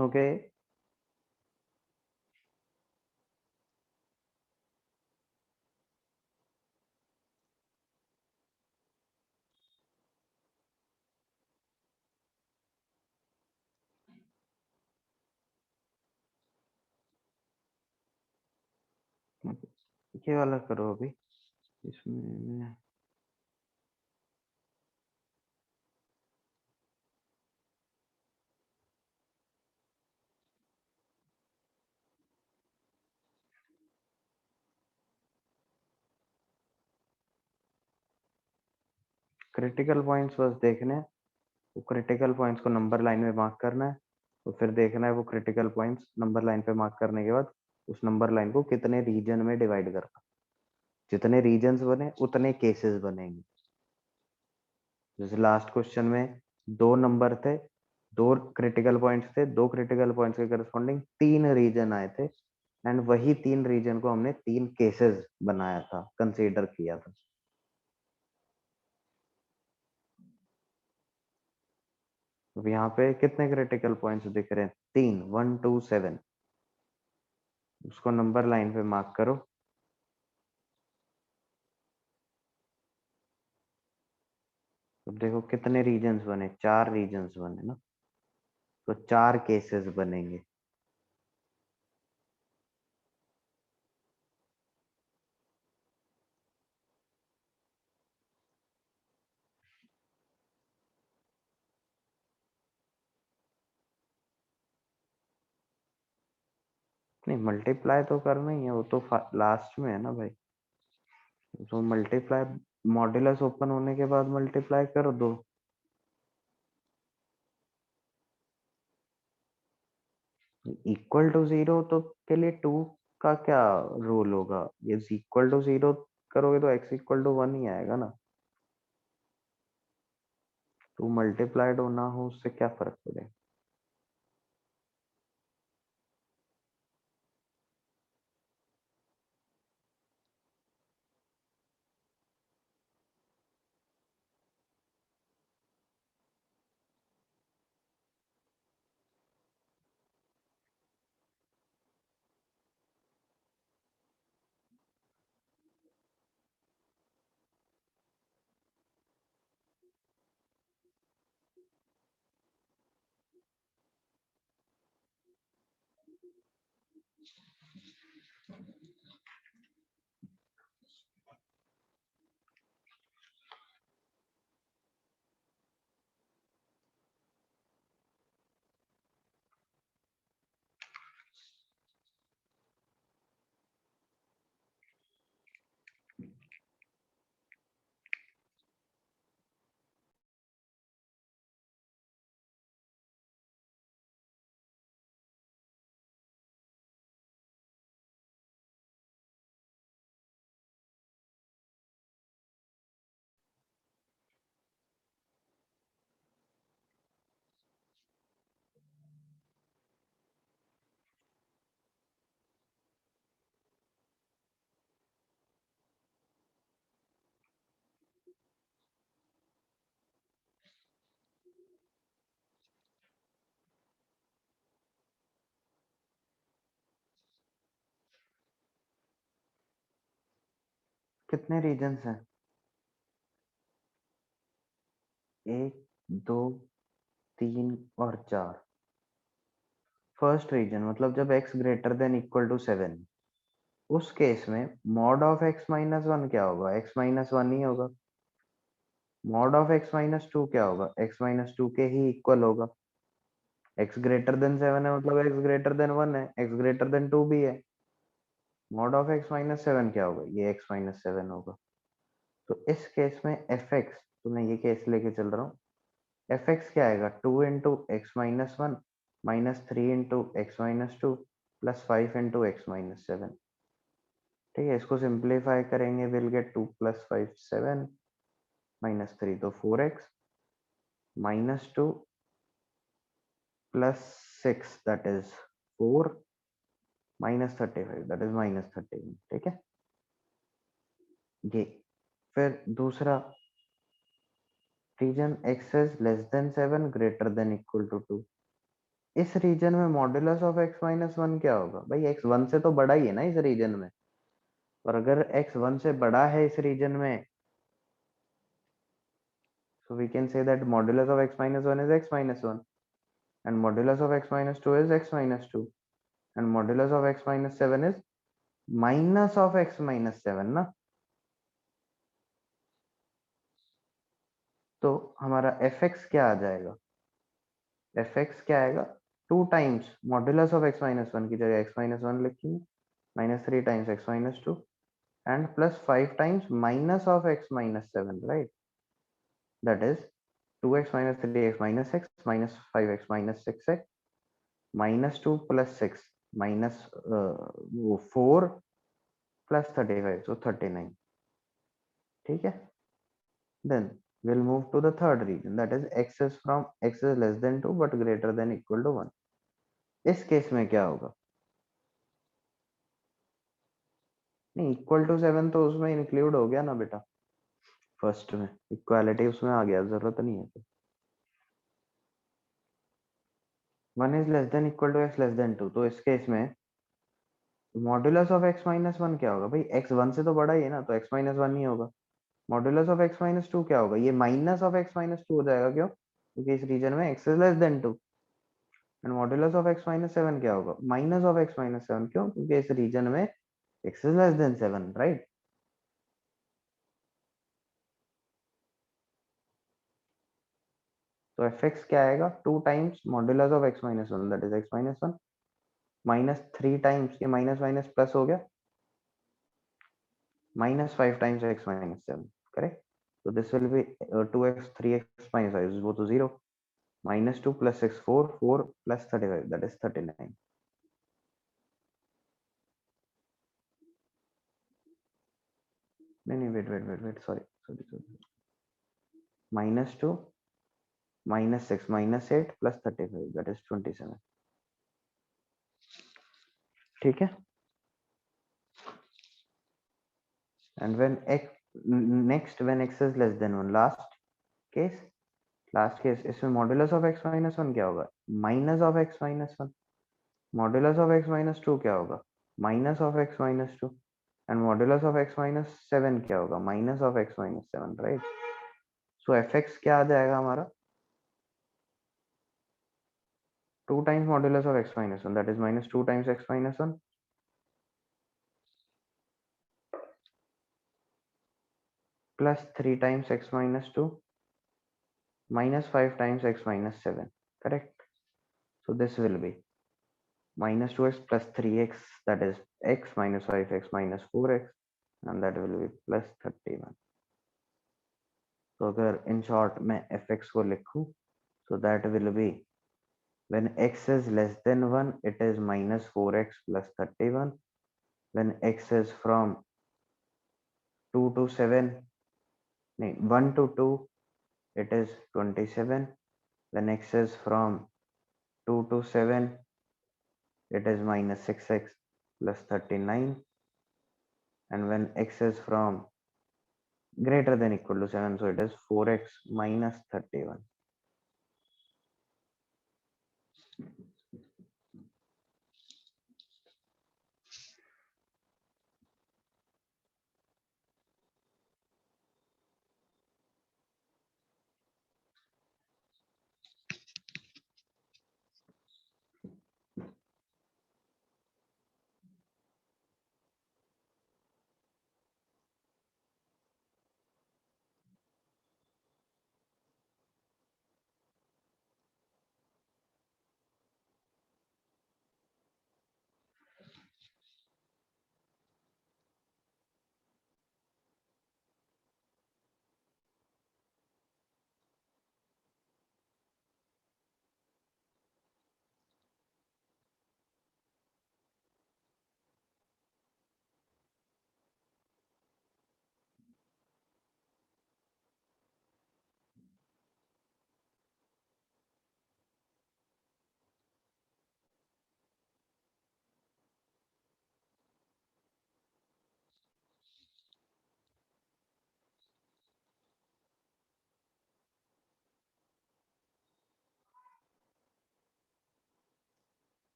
ओके, ये वाला करो अभी इसमें। क्रिटिकल पॉइंट्स बस देखने हैं, वो क्रिटिकल पॉइंट्स को नंबर लाइन में मार्क करना है, तो फिर देखना है वो क्रिटिकल पॉइंट्स नंबर लाइन पे मार्क करने के बाद उस नंबर लाइन को कितने रीजन में डिवाइड करना, जितने रीजन्स बने उतने केसेस बनेंगे। जैसे लास्ट क्वेश्चन में 2 नंबर थे दो क्रिटिकल पॉइंट्स थे, दो क्रिटिकल पॉइंट्स के करस्पॉन्डिंग 3 रीजन आए थे एंड वही 3 रीजन को हमने 3 केसेस बनाया था, कंसीडर किया था। तो यहाँ पे कितने क्रिटिकल पॉइंट्स दिख रहे हैं? 3, 1 2 7। उसको नंबर लाइन पे मार्क करो। तो देखो कितने रीजन्स बने, 4 रीजन्स बने ना, तो 4 केसेस बनेंगे। नहीं, मल्टीप्लाई तो करना ही है, वो तो लास्ट में है ना भाई। तो मल्टीप्लाई, मॉड्यूलस ओपन होने के बाद मल्टीप्लाई कर दो। इक्वल टू 0 तो के लिए 2 का क्या रूल होगा? ये इक्वल टू 0 करोगे तो x इक्वल टू 1 ही आएगा ना। तो मल्टीप्लाइड होना हो उससे क्या फर्क पड़ेगा? कितने रीजन्स हैं? 1 2 3 और 4। फर्स्ट रीजन मतलब जब x greater than equal to 7, उस केस में मॉड ऑफ x माइनस 1 क्या होगा? x माइनस 1 ही होगा। मॉड ऑफ x माइनस 2 क्या होगा? x माइनस 2 के ही इक्वल होगा। x ग्रेटर देन 7 है मतलब x ग्रेटर देन 1 है, x ग्रेटर देन 2 भी है। मॉड ऑफ x माइनस 7 क्या होगा? ये x माइनस 7 होगा। तो इस केस में fx, तो मैं ये केस लेके चल रहा हूँ, fx क्या आएगा? 2 into x minus 1 minus 3 into x minus 2 plus 5 into x minus 7। ठीक है, इसको सिंप्लीफाई करेंगे, विल गेट 2 प्लस 5 7 माइनस 3 तो 4x minus 2 plus 6 that is 4 minus 35 that is minus 13। ठीक है, ये फिर दूसरा region x is less than 7 greater than equal to 2। इस रीजन में मॉड्यूलस ऑफ x माइनस 1 क्या होगा? भाई x 1 से तो बड़ा ही है ना इस रीजन में, और अगर x 1 से बड़ा है इस रीजन में, so we can say that modulus of x minus 1 is x minus 1 and modulus of x minus 2 is x minus 2 and modulus of x minus 7 is minus of x minus 7 ना। तो हमारा fx क्या आ जाएगा? fx क्या आएगा? 2 times modulus of x minus 1 की जगह x minus 1 लिखेंगे, minus 3 times x minus 2 and plus 5 times minus of x minus 7, right? That is 2x minus 3x minus x minus 5x minus 6x minus 2 plus 6 minus 4 plus 35 so 39। ठीक है, then will move to the third region, that is x is from x is less than 2 but greater than equal to 1. इस case में क्या होगा? नहीं, equal to 7 तो उसमें include हो गया ना बेटा, फर्स्ट में इक्वालिटी उसमें आ गया, जरूरत नहीं है। 1 is less than equal to x less than 2, तो इस केस में मॉड्यूलस ऑफ x माइनस 1 क्या होगा भाई? x 1 से तो बड़ा ही है ना, तो x माइनस 1 नहीं होगा। मॉड्यूलस ऑफ x माइनस 2 क्या होगा? ये माइनस ऑफ x माइनस 2 हो जाएगा, क्यों? क्योंकि इस रीजन में x is less than 2। And modulus of x minus 7 क्या होगा? माइनस ऑफ x माइनस 7, क्यों? क्योंकि इस रीजन में x is less than 7, right? तो fx क्या आएगा? 2 times modulus of x minus 1, that is x minus 1, minus 3 times, ये माइनस माइनस प्लस हो गया, minus 5 times x minus 7, correct? So this will be 2x 3x minus 5 is equal to 0, minus 2 plus 6 4 4 plus 35, that is 39. No, wait, sorry, minus 2 minus 6 minus 8 plus 35, that is 27. ठीक है? And when x next when x is less than 1, last case इसमें modulus of x minus 1 क्या होगा? Minus of x minus 1. Modulus of x minus 2 क्या होगा? Minus of x minus 2. And modulus of x minus 7 क्या होगा? Minus of x minus 7, right? So fx क्या आ जाएगा हमारा? 2 times modulus of x minus 1, that is minus 2 times x minus 1 plus 3 times x minus 2 minus 5 times x minus 7, correct? So this will be minus 2x plus 3x, that is x minus 5x minus 4x, and that will be plus 31. तो अगर in short मैं fx को लिखूं, so that will be when x is less than 1 it is minus 4x plus 31, when x is from 2 to 7, no, 1 to 2 it is 27, when x is from 2 to 7 it is minus 6x plus 39, and when x is from greater than equal to 7, so it is 4x minus 31.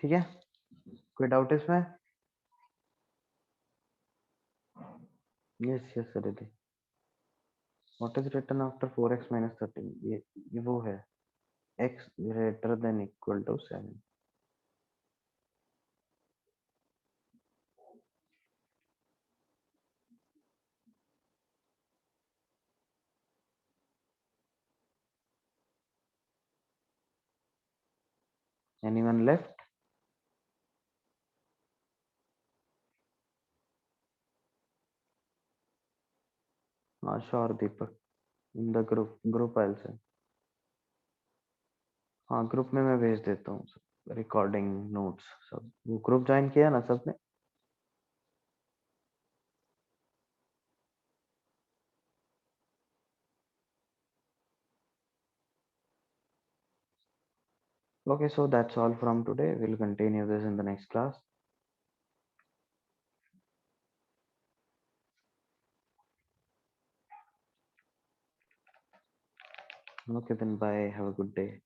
ठीक है, कोई doubt इसमें? Yes yes ready. What is written after 4x minus 13? ये वो है x greater than equal to 7. Anyone left? हाँ sure Deepak, in the group I से. हाँ ग्रुप में मैं भेज देता हूँ रिकॉर्डिंग नोट्स सब. वो ग्रुप ज्वाइन किया ना सबने? Okay, so that's all from today. We'll continue this in the next class. Okay, then bye. Have a good day.